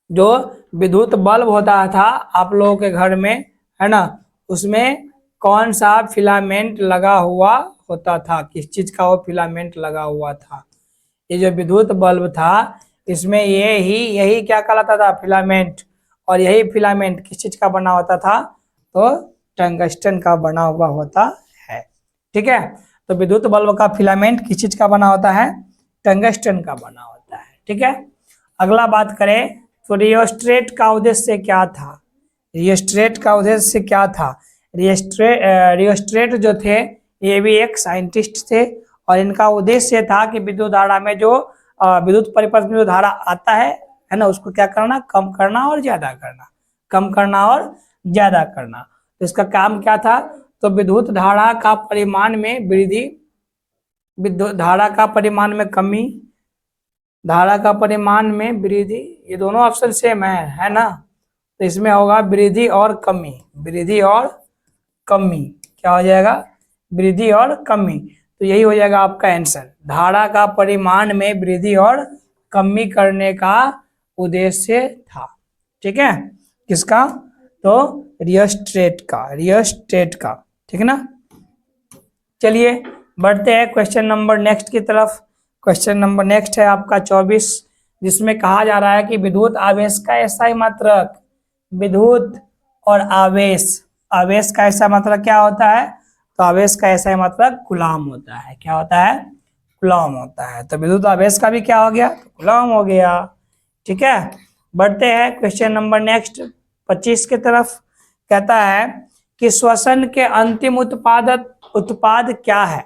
जो विद्युत बल्ब होता था आप लोगों के घर में, है ना, उसमें कौन सा फिलामेंट लगा हुआ होता था, किस चीज का वो फिलामेंट लगा हुआ था। ये जो विद्युत बल्ब था इसमें यही क्या कहलाता था, फिलामेंट। और यही फिलामेंट किस चीज का बना होता था, तो टंगस्टन का बना हुआ होता है। ठीक है, तो विद्युत बल्ब का फिलामेंट किस चीज का बना होता है, टंगस्टन का बना होता है। ठीक है, अगला बात करें तो रियोस्टेट का उद्देश्य क्या था। रियोस्टेट का उद्देश्य क्या था, रियोस्टेट जो थे ये भी एक साइंटिस्ट थे और इनका उद्देश्य था कि विद्युत धारा में जो विद्युत परिपथ में जो धारा आता है ना, उसको क्या करना, कम करना और ज्यादा करना, कम करना और ज्यादा करना। तो इसका काम क्या था, तो विद्युत धारा का परिमाण में वृद्धि, विद्युत धारा का परिमाण में कमी, धारा का परिमाण में वृद्धि, ये दोनों ऑप्शन सेम है ना। तो इसमें होगा वृद्धि और कमी, वृद्धि और कमी, क्या हो जाएगा, वृद्धि और कमी। तो यही हो जाएगा आपका आंसर, धारा का परिमाण में वृद्धि और कमी करने का उद्देश्य था। ठीक है, किसका, तो रियोस्टेट का, रियोस्टेट का। ठीक है ना, चलिए बढ़ते हैं क्वेश्चन नंबर नेक्स्ट की तरफ। क्वेश्चन नंबर नेक्स्ट है आपका 24, जिसमें कहा जा रहा है कि विद्युत आवेश का एसआई मात्रक, विद्युत और आवेश, आवेश का एसआई मात्रक क्या होता है, तो आवेश का एसआई मात्रक कूलम होता है। क्या होता है, कूलम होता है। तो विद्युत आवेश का भी क्या हो गया, कूलम हो गया। ठीक है, बढ़ते हैं क्वेश्चन नंबर नेक्स्ट 25 की तरफ। कहता है कि श्वसन के अंतिम उत्पाद क्या है,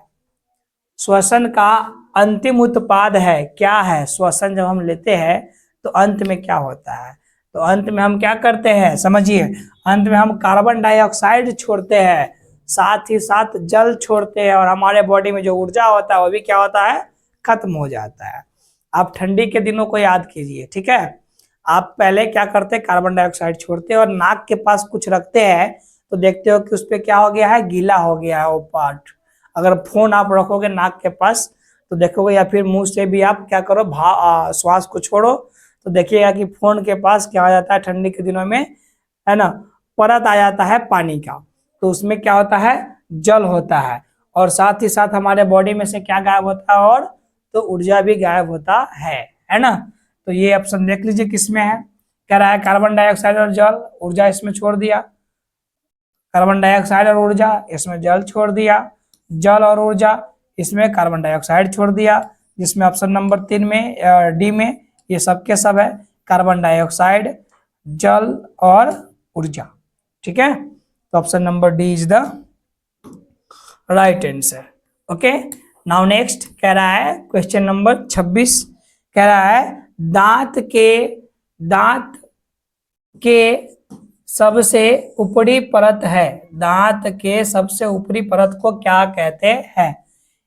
श्वसन का अंतिम उत्पाद है क्या है। श्वसन जब हम लेते हैं तो अंत में क्या होता है, तो अंत में हम क्या करते हैं, समझिए, अंत में हम कार्बन डाइऑक्साइड छोड़ते हैं, साथ ही साथ जल छोड़ते हैं और हमारे बॉडी में जो ऊर्जा होता है वो भी क्या होता है, खत्म हो जाता है। आप ठंडी के दिनों को याद कीजिए। ठीक है, आप पहले क्या करते हैं, कार्बन डाइऑक्साइड छोड़ते हैं और नाक के पास कुछ रखते हैं तो देखते हो कि उस पर क्या हो गया है, गीला हो गया है वो पार्ट। अगर फोन आप रखोगे नाक के पास तो देखोगे, या फिर मुंह से भी आप क्या करो, श्वास को छोड़ो तो देखिएगा कि फोन के पास क्या हो जाता है ठंडी के दिनों में, है ना, परत आ जाता है पानी का। तो उसमें क्या होता है, जल होता है और साथ ही साथ हमारे बॉडी में से क्या गायब होता है, और तो ऊर्जा भी गायब होता है ना। तो ये ऑप्शन देख लीजिए किसमें है, कह रहा है कार्बन डाइऑक्साइड और जल, ऊर्जा इसमें छोड़ दिया, कार्बन डाइऑक्साइड और ऊर्जा, इसमें जल छोड़ दिया, जल और ऊर्जा, इसमें कार्बन डाइऑक्साइड छोड़ दिया, जिसमें ऑप्शन नंबर 3 में डी में ये सब के सब है कार्बन डाइऑक्साइड, जल और ऊर्जा। ठीक है, तो option number d is the right answer. Okay, now next कह रहा है क्वेश्चन नंबर 26, कह रहा है दांत के सबसे ऊपरी परत है, दांत के सबसे ऊपरी परत को क्या कहते हैं?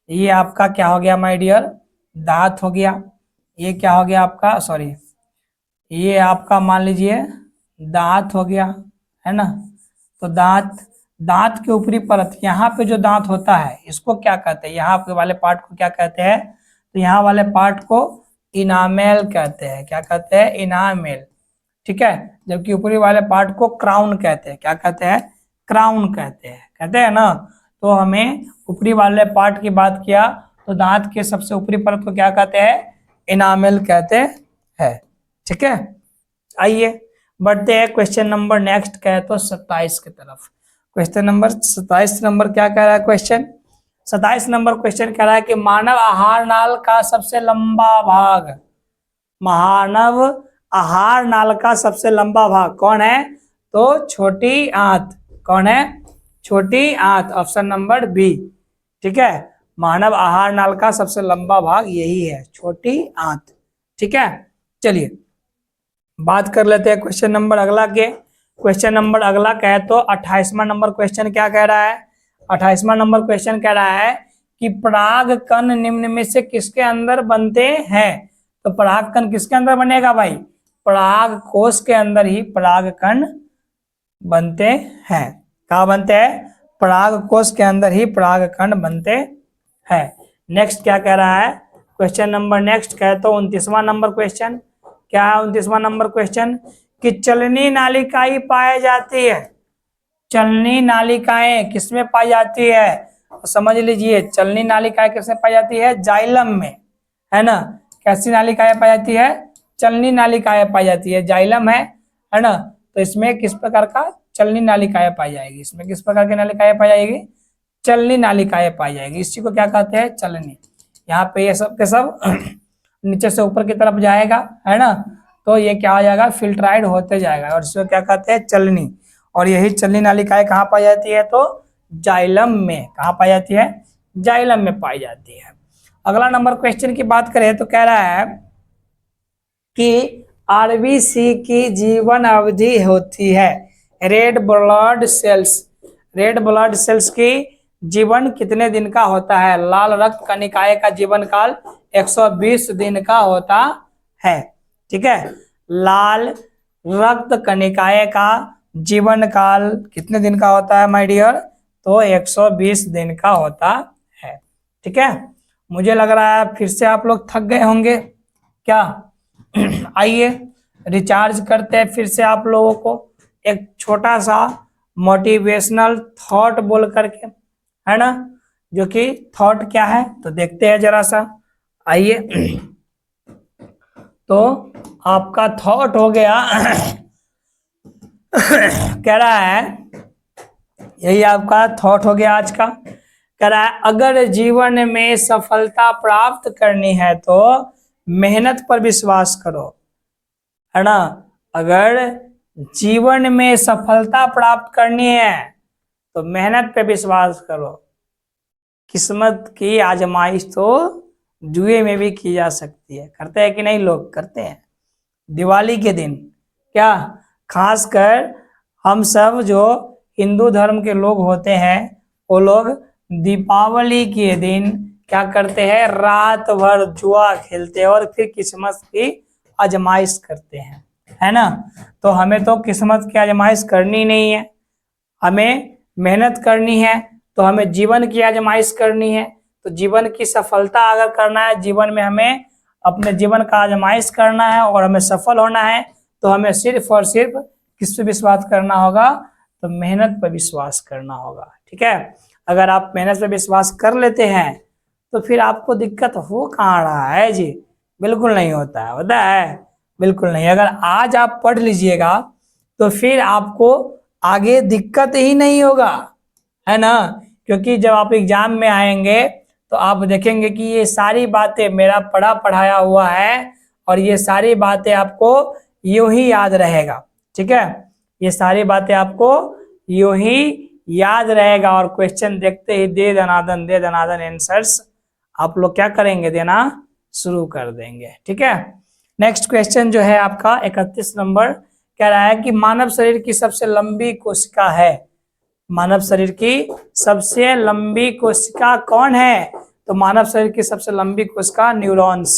ये आपका क्या हो गया माय डियर, दांत हो गया। ये क्या हो गया आपका, सॉरी ये आपका मान लीजिए दांत हो गया, है ना। तो दांत के ऊपरी परत, यहाँ पे जो दांत होता है इसको क्या कहते हैं, यहाँ पे वाले पार्ट को क्या कहते हैं? तो यहाँ वाले पार्ट को इनामेल कहते हैं। क्या कहते हैं? इनामेल। ठीक है, जबकि ऊपरी वाले पार्ट को क्राउन कहते हैं। क्या कहते हैं? क्राउन कहते हैं ना। तो हमें ऊपरी वाले पार्ट की बात किया तो दांत के सबसे ऊपरी परत को क्या कहते हैं? इनामेल कहते हैं। ठीक है, आइए बढ़ते हैं क्वेश्चन नंबर नेक्स्ट कहे तो 27 की तरफ। क्वेश्चन नंबर 27 नंबर क्या कह रहा है क्वेश्चन? 27 नंबर क्वेश्चन कह रहा है कि मानव आहार नाल का सबसे लंबा भाग, मानव आहार नाल का सबसे लंबा भाग कौन है? तो छोटी आंत। कौन है? छोटी आंत, ऑप्शन नंबर बी। ठीक है, मानव आहार नाल का सबसे लंबा भाग यही है, छोटी आंत। ठीक है, चलिए बात कर लेते हैं क्वेश्चन नंबर अगला के। क्वेश्चन नंबर अगला कहे तो 28वां नंबर क्वेश्चन क्या कह रहा है? 28वां नंबर क्वेश्चन कह रहा है कि पराग कण निम्न में से किसके अंदर बनते हैं? तो पराग कण किसके अंदर बनेगा भाई? पराग कोश के अंदर ही पराग कण बनते हैं। कहाँ बनते हैं? पराग कोश के अंदर ही पराग कण बनते हैं। नेक्स्ट क्या कह रहा है क्वेश्चन नंबर नेक्स्ट कहे तो 29वां नंबर क्वेश्चन क्या है? 29वां नंबर क्वेश्चन कि चलनी नालिकाएं पाई जाती है, चलनी नालिकाएं किसमें पाई जाती है? तो समझ लीजिए चलनी नालिकाएं किसमें पाई जाती है? जाइलम में, है ना। कैसी नालिकाएं पाई जाती है? चलनी नालिकाएं पाई जाती है, जाइलम है ना। तो इसमें किस प्रकार का चलनी नालिकाएं पाई जाएगी? इसमें किस प्रकार की नालिकाएं पाई जाएगी? चलनी नालिकाएं पाई जाएगी। इसी को क्या कहते हैं? चलनी। यहाँ पे ये सब के सब नीचे से ऊपर की तरफ जाएगा, है ना। तो ये क्या हो जाएगा? फिल्ट्राइड होते जाएगा और इसको क्या कहते हैं? चलनी। और यही चलनी नालिकाएं कहाँ पाई जाती है? तो जाइलम में। कहाँ पाई जाती है? जाइलम में पाई जाती है। अगला नंबर क्वेश्चन की बात करें तो कह रहा है कि आरबीसी की जीवन अवधि होती है, रेड ब्लड सेल्स की जीवन कितने दिन का होता है? लाल रक्त कणिकाएं का जीवन काल 120 दिन का होता है। ठीक है, लाल रक्त कणिकाएं का जीवन काल कितने दिन का होता है माय डियर? तो 120 दिन का होता है। ठीक है, मुझे लग रहा है फिर से आप लोग थक गए होंगे क्या? आइए रिचार्ज करते हैं फिर से आप लोगों को एक छोटा सा मोटिवेशनल थॉट बोल करके, है ना। जो कि थॉट क्या है तो देखते हैं जरा सा, आइए। तो आपका थॉट हो गया कह रहा है, यही आपका थॉट हो गया आज का। कह रहा है अगर जीवन में सफलता प्राप्त करनी है तो मेहनत पर विश्वास करो, है ना। अगर जीवन में सफलता प्राप्त करनी है तो मेहनत पे विश्वास करो। किस्मत की आजमाइश तो जुए में भी की जा सकती है। करते हैं कि नहीं लोग? करते हैं। दिवाली के दिन क्या खासकर हम सब जो हिंदू धर्म के लोग होते हैं वो लोग दीपावली के दिन क्या करते हैं? रात भर जुआ खेलते हैं और फिर किस्मत की आजमाइश करते हैं, है ना। तो हमें तो किस्मत की आजमाइश करनी नहीं है, हमें मेहनत करनी है। तो हमें जीवन की आजमाइश करनी है। तो जीवन की सफलता अगर करना है, जीवन में हमें अपने जीवन का आजमाइश करना है और हमें सफल होना है, तो हमें सिर्फ और सिर्फ किस पे विश्वास करना होगा? तो मेहनत पर विश्वास करना होगा। ठीक है, अगर आप मेहनत पे विश्वास कर लेते हैं तो फिर आपको दिक्कत हो कहाँ रहा है जी? बिल्कुल नहीं होता है। होता है? बिल्कुल नहीं। अगर आज आप पढ़ लीजिएगा तो फिर आपको आगे दिक्कत ही नहीं होगा, है ना। क्योंकि जब आप एग्जाम में आएंगे तो आप देखेंगे कि ये सारी बातें मेरा पढ़ाया हुआ है और ये सारी बातें आपको यूं ही याद रहेगा। ठीक है, ये सारी बातें आपको यूं ही याद रहेगा और क्वेश्चन देखते ही दे दनादन आंसर्स आप लोग क्या करेंगे, देना शुरू कर देंगे। ठीक है, नेक्स्ट क्वेश्चन जो है आपका 31 नंबर कह रहा है कि मानव शरीर की सबसे लंबी कोशिका है। मानव शरीर की सबसे लंबी कोशिका कौन है? तो मानव शरीर की सबसे लंबी कोशिका न्यूरॉन्स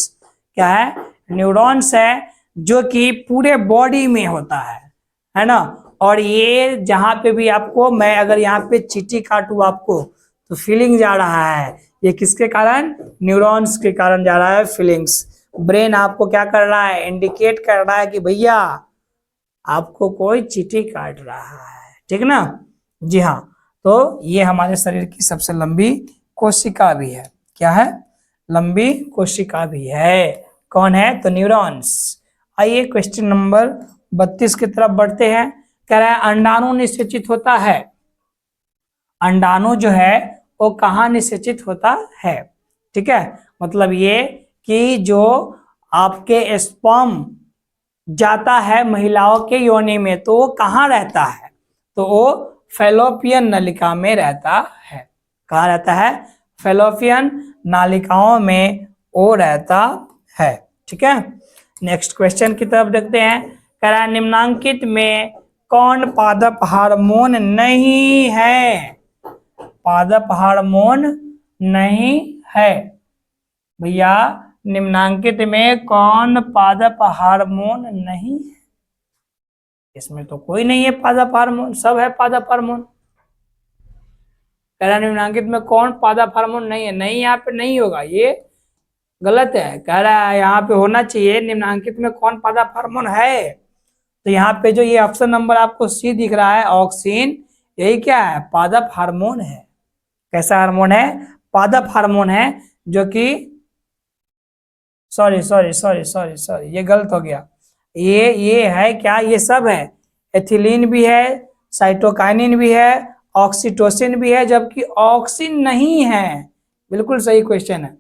क्या है? न्यूरॉन्स है, जो कि पूरे बॉडी में होता है ना। और ये जहां पे भी आपको मैं अगर यहाँ पे चींटी काटू आपको तो फीलिंग जा रहा है, ये किसके कारण? न्यूरॉन्स के कारण जा रहा है फीलिंग्स। ब्रेन आपको क्या कर रहा है? इंडिकेट कर रहा है कि भैया आपको कोई चींटी काट रहा है। ठीक ना? जी हाँ, तो ये हमारे शरीर की सबसे लंबी कोशिका भी है। क्या है? लंबी कोशिका भी है। कौन है? तो न्यूरॉन्स। आइए क्वेश्चन नंबर 32 की तरफ बढ़ते हैं। कह रहा है अंडाणु निषेचित होता है। अंडाणु जो है वो कहाँ निषेचित होता है? ठीक है, मतलब ये कि जो आपके स्पर्म जाता है महिलाओं के योनि में तो वो कहाँ रहता है? तो वो फैलोपियन नलिका में रहता है। कहाँ रहता है? फैलोपियन नालिकाओं में वो रहता है। ठीक है, नेक्स्ट क्वेश्चन की तरफ देखते हैं। कह रहा है निम्नांकित में कौन पादप हार्मोन नहीं है? पादप हार्मोन नहीं है भैया, निम्नांकित में कौन पादप हार्मोन नहीं है? इसमें तो कोई नहीं है पादप हार्मोन, सब है पादप हार्मोन। कह रहा निम्नांकित में कौन पादप हार्मोन नहीं है? नहीं, यहाँ पे नहीं होगा, ये गलत है। कह रहा है यहाँ पे होना चाहिए निम्नांकित में कौन पादप हार्मोन है। तो यहाँ पे जो ये ऑप्शन नंबर आपको सी दिख रहा है ऑक्सीन, यही क्या है? पादप हार्मोन है। कैसा हार्मोन है? पादप हार्मोन है, जो कि सॉरी ये गलत हो गया। ये है क्या? ये सब है। एथिलीन भी है, साइटोकाइनिन भी है, ऑक्सीटोसिन भी है, जबकि ऑक्सिन नहीं है। बिल्कुल सही क्वेश्चन है,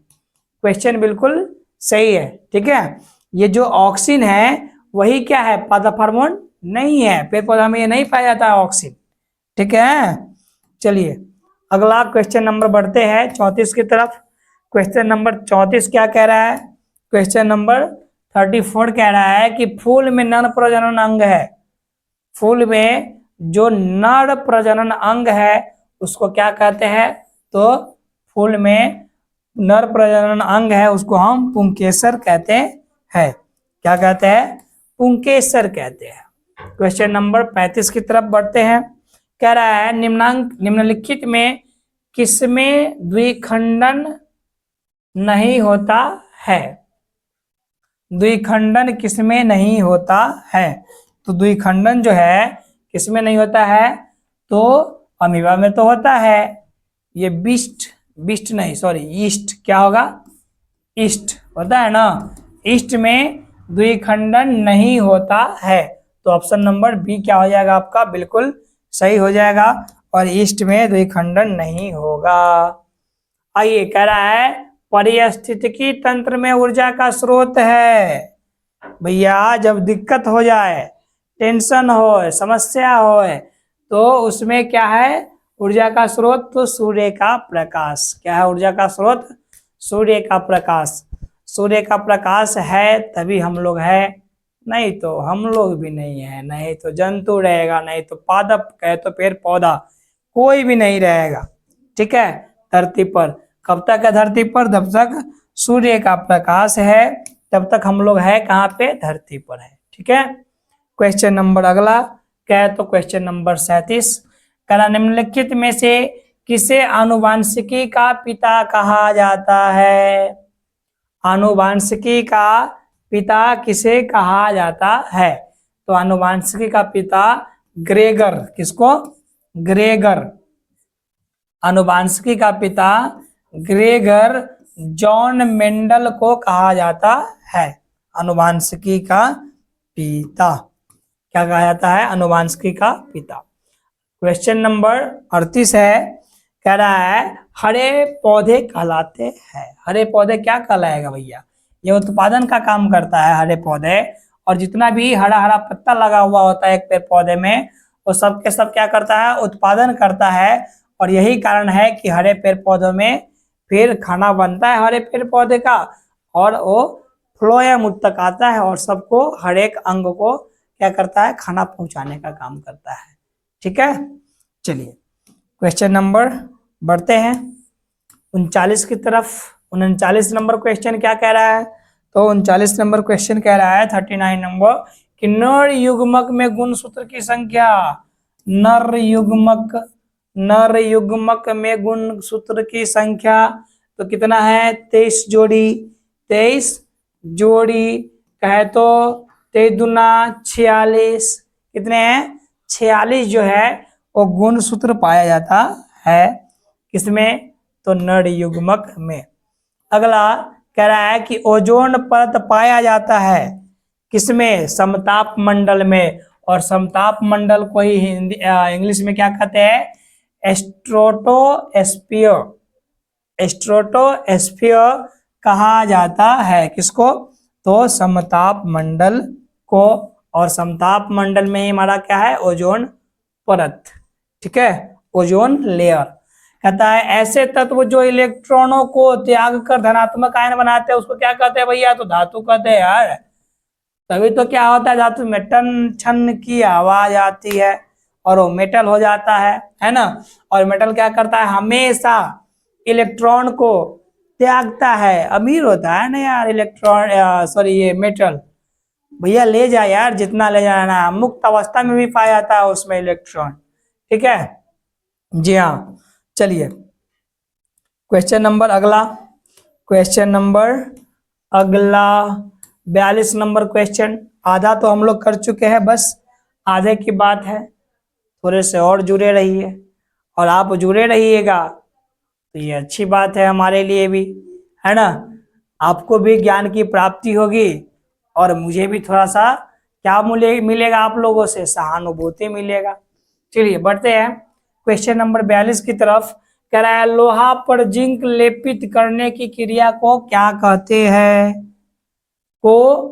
क्वेश्चन बिल्कुल सही है। ठीक है, ये जो ऑक्सिन है वही क्या है? पादप हार्मोन नहीं है। पेड़ पौधा में ये नहीं पाया जाता है ऑक्सिन। ठीक है, चलिए अगला क्वेश्चन नंबर बढ़ते हैं 34 की तरफ। क्वेश्चन नंबर 34 क्या कह रहा है? क्वेश्चन नंबर 34 कह रहा है कि फूल में नर प्रजनन अंग है। फूल में जो नर प्रजनन अंग है उसको क्या कहते हैं? तो फूल में नर प्रजनन अंग है उसको हम पुंकेसर कहते हैं। क्या कहते हैं? पुंकेसर कहते हैं। क्वेश्चन नंबर 35 की तरफ बढ़ते हैं। कह रहा है निम्नलिखित में किसमें द्विखंडन नहीं होता है? द्विखंडन किसमें नहीं होता है? तो द्विखंडन जो है किसमें नहीं होता है? तो अमीबा में तो होता है। ये बीस्ट नहीं, सॉरी ईस्ट, क्या होगा? ईस्ट होता है ना। ईस्ट में द्विखंडन नहीं होता है, तो ऑप्शन नंबर बी क्या हो जाएगा आपका? बिल्कुल सही हो जाएगा, और ईस्ट में द्विखंडन नहीं होगा। आइए, कह रहा है पारिस्थितिकी तंत्र में ऊर्जा का स्रोत है। भैया जब दिक्कत हो जाए, टेंशन हो, समस्या हो, तो उसमें क्या है ऊर्जा का स्रोत? तो सूर्य का प्रकाश। क्या है ऊर्जा का स्रोत? सूर्य का प्रकाश। सूर्य का प्रकाश है तभी हम लोग है, नहीं तो हम लोग भी नहीं है, नहीं तो जंतु रहेगा, नहीं तो पादप कहे तो पेड़ पौधा, कोई भी नहीं रहेगा। ठीक है, धरती पर कब तक है? धरती पर जब तक सूर्य का प्रकाश है तब तक हम लोग है कहाँ पे? धरती पर है। ठीक है, क्वेश्चन नंबर अगला क्या है? तो क्वेश्चन नंबर 37 कह निम्नलिखित में से किसे आनुवांशिकी का पिता कहा जाता है? आनुवांशिकी का पिता किसे कहा जाता है? तो आनुवांशिकी का पिता ग्रेगर, किसको? ग्रेगर। आनुवांशिकी का पिता ग्रेगर जॉन मेंडल को कहा जाता है। आनुवांशिकी का पिता क्या कहा जाता है? आनुवांशिकी का पिता। क्वेश्चन नंबर 38 है, कह रहा है हरे पौधे कहलाते हैं। हरे पौधे क्या कहलाएगा भैया? ये उत्पादन का काम करता है हरे पौधे। और जितना भी हरा हरा पत्ता लगा हुआ होता है एक पेड़ पौधे में, वो सब के सब क्या करता है? उत्पादन करता है। और यही कारण है कि हरे पेड़ पौधों में फिर खाना बनता है हरे पेड़ पौधे का, और वो फ्लोएम तक आता है और सबको हर एक अंग को क्या करता है? खाना पहुंचाने का काम करता है। ठीक है, चलिए क्वेश्चन नंबर बढ़ते हैं 39 की तरफ। 39 नंबर क्वेश्चन क्या कह रहा है? तो 39 नंबर क्वेश्चन कह रहा है 39 नंबर कि नर युग्मक में गुणसूत्र की संख्या। नर युग्मक में गुणसूत्र की संख्या तो कितना है? 23 जोड़ी। 23 जोड़ी कहे तो 23 दूना 46। कितने हैं? 46 जो है वो गुणसूत्र पाया जाता है। किसमें? तो नर युग्मक में। अगला कह रहा है कि ओजोन परत पाया जाता है किसमें? समताप मंडल में। और समताप मंडल को ही हिंदी इंग्लिश में क्या कहते हैं? एस्ट्रोटोस्फीयर। एस्ट्रोटोस्फीयर कहा जाता है किसको? तो समताप मंडल को। और समताप मंडल में ही हमारा क्या है? ओजोन परत। ठीक है, ओजोन लेयर। कहता है ऐसे तत्व जो इलेक्ट्रॉनों को त्याग कर धनात्मक आयन बनाते हैं उसको क्या कहते हैं भैया? तो धातु कहते हैं यार। तभी तो क्या होता है? धातु में टन छन की आवाज आती है और वो मेटल हो जाता है ना। और मेटल क्या करता है? हमेशा इलेक्ट्रॉन को त्यागता है। अमीर होता है ना यार इलेक्ट्रॉन, सॉरी ये मेटल। भैया ले जा यार जितना ले जाना है, मुक्त अवस्था में भी पाया जाता है उसमें इलेक्ट्रॉन। ठीक है जी हाँ, चलिए क्वेश्चन नंबर अगला। क्वेश्चन नंबर अगला 42 नंबर क्वेश्चन। आधा तो हम लोग कर चुके हैं, बस आधे की बात है। थोड़े से और जुड़े रहिए, और आप जुड़े रहिएगा तो ये अच्छी बात है हमारे लिए भी, है ना। आपको भी ज्ञान की प्राप्ति होगी और मुझे भी थोड़ा सा क्या मिलेगा आप लोगों से? सहानुभूति मिलेगा। चलिए बढ़ते हैं क्वेश्चन नंबर 42 की तरफ। कह रहा है लोहा पर जिंक लेपित करने की क्रिया को क्या कहते हैं? को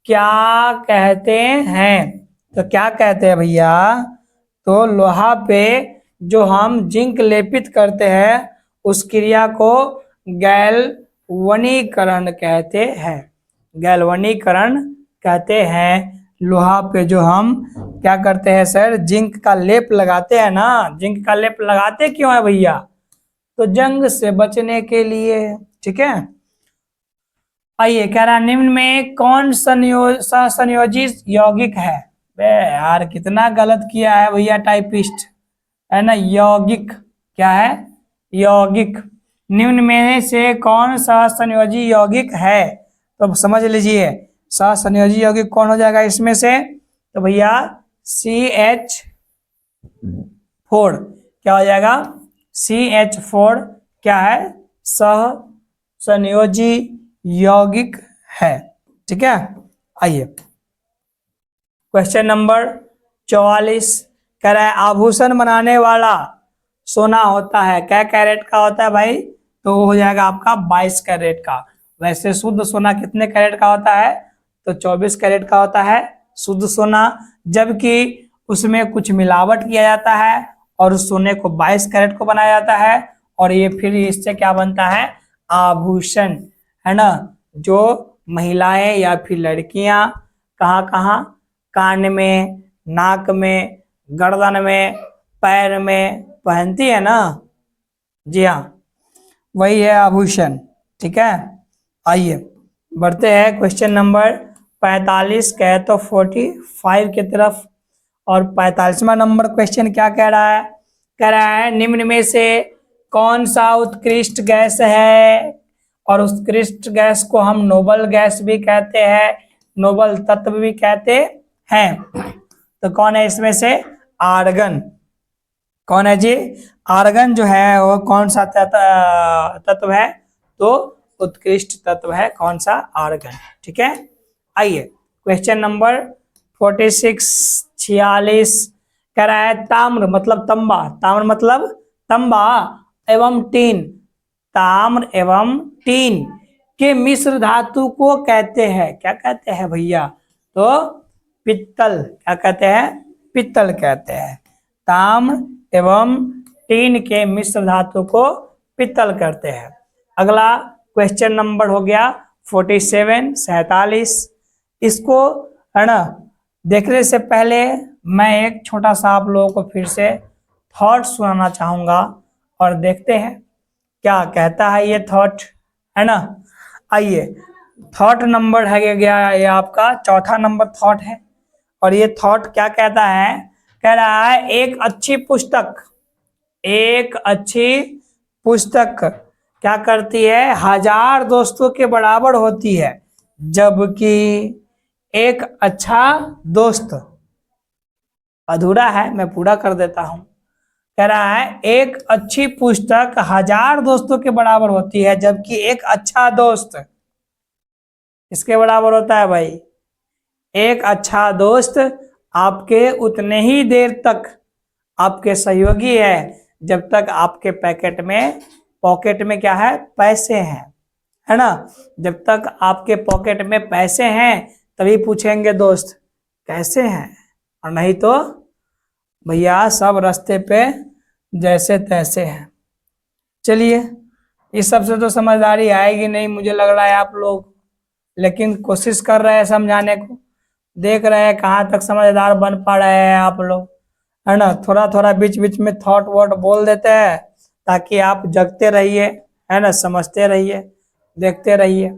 क्या कहते हैं? तो क्या कहते हैं भैया? तो लोहा पे जो हम जिंक लेपित करते हैं उस क्रिया को गैल्वनीकरण कहते हैं। गैल्वनीकरण कहते हैं। लोहा पे जो हम क्या करते हैं सर? जिंक का लेप लगाते हैं ना। जिंक का लेप लगाते क्यों है भैया? तो जंग से बचने के लिए। ठीक है, आइए कह रहा निम्न में कौन संयोजित यौगिक है? बे यार कितना गलत किया है भैया टाइपिस्ट, है ना। यौगिक क्या है? यौगिक। निम्न में से कौन सा संयोजी यौगिक है? तो समझ लीजिए सहसंयोजी यौगिक कौन हो जाएगा इसमें से? तो भैया CH4 क्या हो जाएगा? CH4 क्या है? सह संयोजी यौगिक है। ठीक है, आइए क्वेश्चन नंबर 44 कह रहा है आभूषण बनाने वाला सोना होता है क्या कैरेट का होता है भाई? तो वो हो जाएगा आपका 22 कैरेट का। वैसे शुद्ध सोना कितने कैरेट का होता है? तो 24 कैरेट का होता है शुद्ध सोना, जबकि उसमें कुछ मिलावट किया जाता है और उस सोने को 22 कैरेट को बनाया जाता है। और ये फिर इससे क्या बनता है? आभूषण, है ना। जो महिलाएं या फिर लड़कियां कहाँ कहाँ? कान में, नाक में, गर्दन में, पैर में पहनती है ना। जी हाँ, वही है आभूषण। ठीक है, आइए बढ़ते हैं क्वेश्चन नंबर 45 कहे तो 45 की तरफ। और 45वां नंबर क्वेश्चन क्या कह रहा है? कह रहा है निम्न में से कौन सा उत्कृष्ट गैस है? और उत्कृष्ट गैस को हम नोबल गैस भी कहते हैं, नोबल तत्व भी कहते हैं। तो कौन है इसमें से? आर्गन। कौन है जी? आर्गन जो है वो कौन सा तत्व है? तो उत्कृष्ट तत्व है कौन सा? आर्गन। ठीक है, आइए क्वेश्चन नंबर 46 46 कह रहा है ताम्र मतलब तंबा। ताम्र मतलब तंबा एवं टीन, ताम्र एवं टीन के मिश्र धातु को कहते हैं, क्या कहते हैं भैया? तो पित्तल। क्या कहते हैं? पित्तल कहते हैं। ताम्र एवं टीन के मिश्र धातु को पित्तल कहते हैं। अगला क्वेश्चन नंबर हो गया 47, 47। इसको है ना, देखने से पहले मैं एक छोटा सा आप लोगों को फिर से थॉट सुनाना चाहूंगा और देखते हैं क्या कहता है ये थॉट, है ना। आइए, थॉट नंबर है गया ये आपका चौथा नंबर थॉट है। और ये थॉट क्या कहता है? कह रहा है एक अच्छी पुस्तक क्या करती है? 1000 दोस्तों के बराबर होती है, जबकि एक अच्छा दोस्त, अधूरा है, मैं पूरा कर देता हूं। कह रहा है एक अच्छी पुस्तक 1000 दोस्तों के बराबर होती है, जबकि एक अच्छा दोस्त किसके बराबर होता है भाई? एक अच्छा दोस्त आपके उतने ही देर तक आपके सहयोगी है जब तक आपके पॉकेट में क्या है? पैसे हैं, है ना। जब तक आपके पॉकेट में पैसे हैं तभी पूछेंगे दोस्त कैसे हैं, और नहीं तो भैया सब रास्ते पे जैसे तैसे हैं। चलिए, इस सबसे तो समझदारी आएगी नहीं मुझे लग रहा है आप लोग, लेकिन कोशिश कर रहे हैं समझाने को। देख रहे हैं कहाँ तक समझदार बन पा रहे हैं आप लोग, है ना। थोड़ा थोड़ा बीच बीच में थॉट वॉट बोल देते हैं ताकि आप जगते रहिए, है ना, समझते रहिए, देखते रहिए।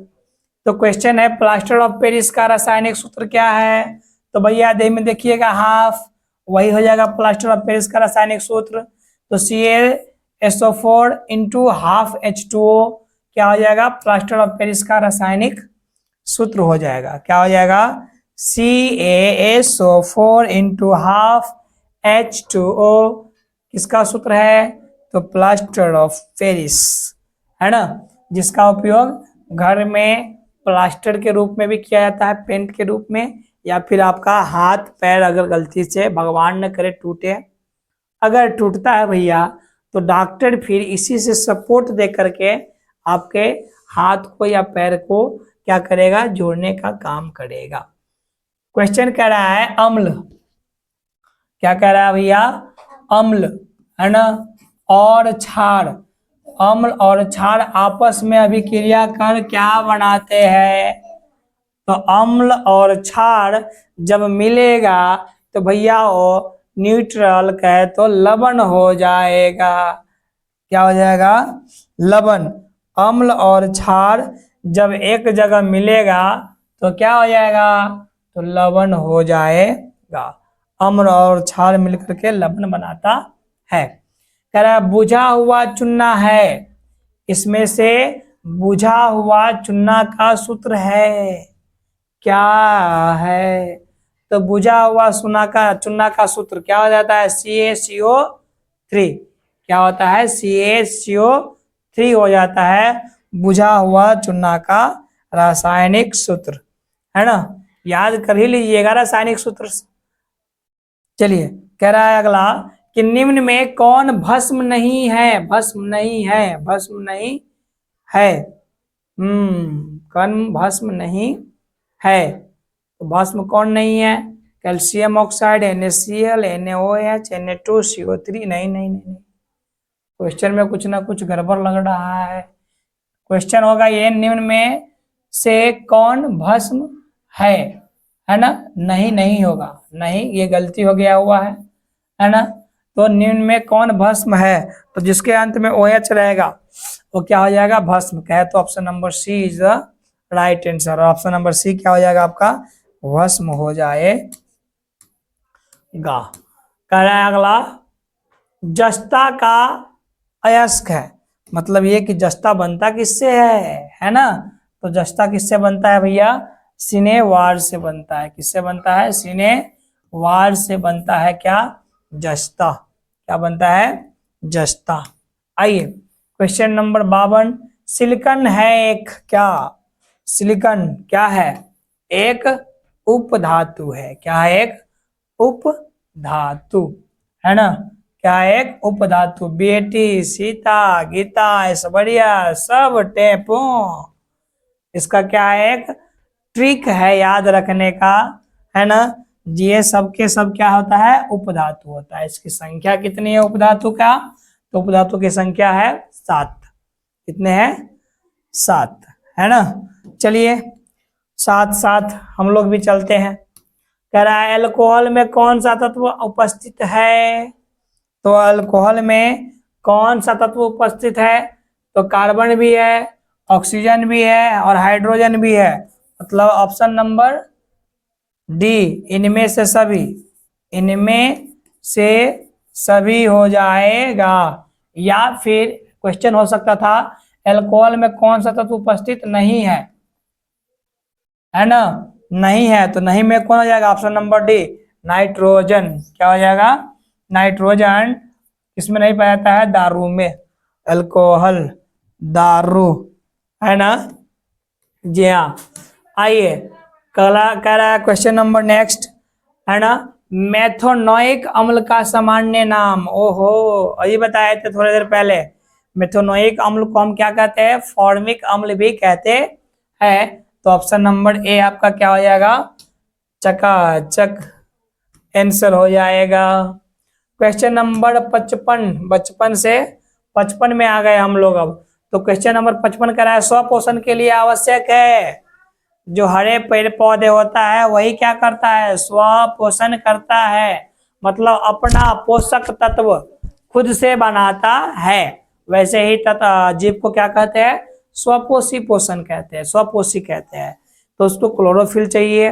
तो क्वेश्चन है प्लास्टर ऑफ पेरिस का रासायनिक सूत्र क्या है? तो भैया दे में देखिएगा हाफ, वही हो जाएगा प्लास्टर ऑफ पेरिस का रासायनिक सूत्र। तो CaSO4 इंटू हाफ H2O क्या हो जाएगा? प्लास्टर ऑफ पेरिस का रासायनिक सूत्र हो जाएगा। क्या हो जाएगा? CaSO4 इंटू हाफ H2O किसका सूत्र है? तो प्लास्टर ऑफ पेरिस, है ना, जिसका उपयोग घर में प्लास्टर के रूप में भी किया जाता है, पेंट के रूप में, या फिर आपका हाथ पैर अगर गलती से भगवान न करे टूटे, अगर टूटता है भैया तो डॉक्टर फिर इसी से सपोर्ट दे करके आपके हाथ को या पैर को क्या करेगा? जोड़ने का काम करेगा। क्वेश्चन कह रहा है अम्ल, क्या कह रहा है भैया? अम्ल, है ना, और क्षार, अम्ल और क्षार आपस में अभिक्रिया कर क्या बनाते हैं? तो अम्ल और क्षार जब मिलेगा तो भैया वो न्यूट्रल कहे तो लवण हो जाएगा। क्या हो जाएगा? लवण। अम्ल और क्षार जब एक जगह मिलेगा तो क्या हो जाएगा? तो लवण हो जाएगा। अम्ल और क्षार मिलकर के लवण बनाता है। कह रहा है बुझा हुआ चूना है, इसमें से बुझा हुआ चूना का सूत्र है, क्या है? तो बुझा हुआ चूना का सूत्र क्या हो जाता है? CaCO3। क्या होता है? CaCO3 हो जाता है बुझा हुआ चूना का रासायनिक सूत्र, है ना। याद कर ही लीजिएगा रासायनिक सूत्र। चलिए, कह रहा है अगला कि निम्न में कौन भस्म नहीं है? भस्म नहीं है, भस्म नहीं है। कौन भस्म नहीं है? तो भस्म कौन नहीं है? Calcium oxide, NaCl, NaOH, Na2CO3। नहीं नहीं नहीं, क्वेश्चन में कुछ ना कुछ गड़बड़ लग रहा है। क्वेश्चन होगा ये निम्न में से कौन भस्म है ना। नहीं नहीं होगा, नहीं, ये गलती हो गया हुआ है ना। तो निम्न में कौन भस्म है? तो जिसके अंत में OH रहेगा वो क्या हो जाएगा? भस्म। कहे तो option number C is the right answer. Option number C क्या हो जाएगा आपका? भस्म हो जाएगा। कह रहा है अगला जस्ता का अयस्क है, मतलब ये कि जस्ता बनता किससे है ना। तो जस्ता किससे बनता है भैया? सिनेवार से बनता है। किससे बनता है? सिनेवार से बनता है क्या? जस्ता। क्या बनता है? जस्ता। आइए, क्वेश्चन नंबर 52। सिलिकॉन है एक क्या? सिलिकॉन क्या है? एक उपधातु है। क्या है? एक उपधातु, है ना। क्या एक उपधातु। बेटी, सीता, गीता, ऐश्वर्या, सब टेपो। इसका क्या है, एक ट्रिक है याद रखने का, है ना। ये सब के सब क्या होता है, उपधातु होता है। इसकी संख्या कितनी है उपधातु का, तो उपधातु की संख्या है 7। कितने हैं, 7, है ना। चलिए साथ साथ हम लोग भी चलते हैं। कह रहा है अल्कोहल में कौन सा तत्व उपस्थित है, तो अल्कोहल में कौन सा तत्व उपस्थित है, तो कार्बन भी है, ऑक्सीजन भी है और हाइड्रोजन भी है। मतलब ऑप्शन नंबर डी, इनमें से सभी, इनमें से सभी हो जाएगा। या फिर क्वेश्चन हो सकता था अल्कोहल में कौन सा तत्व उपस्थित नहीं है ना, नहीं है, तो नहीं में कौन हो जाएगा, ऑप्शन नंबर डी, नाइट्रोजन। क्या हो जाएगा, नाइट्रोजन। इसमें नहीं पाया जाता है, दारू में, अल्कोहल दारू, है ना। जी हाँ। आइए कह रहा है क्वेश्चन नंबर नेक्स्ट, है ना। मेथोनोइक अम्ल का सामान्य नाम, ओहो अभी बताए थे थोड़ी देर पहले। मेथोनोइक अम्ल को हम क्या कहते हैं, फॉर्मिक अम्ल भी कहते हैं। तो ऑप्शन नंबर ए आपका क्या हो जाएगा, चकाचक आंसर हो जाएगा। क्वेश्चन नंबर 55, बचपन से 55 में आ गए हम लोग अब। तो क्वेश्चन नंबर 55 कह रहा है स्वपोषण के लिए आवश्यक है, जो हरे पेड़ पौधे होता है वही क्या करता है, स्वपोषण करता है। मतलब अपना पोषक तत्व खुद से बनाता है। वैसे ही जीव को क्या कहते हैं, स्वपोषी पोषण कहते हैं, स्वपोषी कहते हैं। तो उसको क्लोरोफिल चाहिए,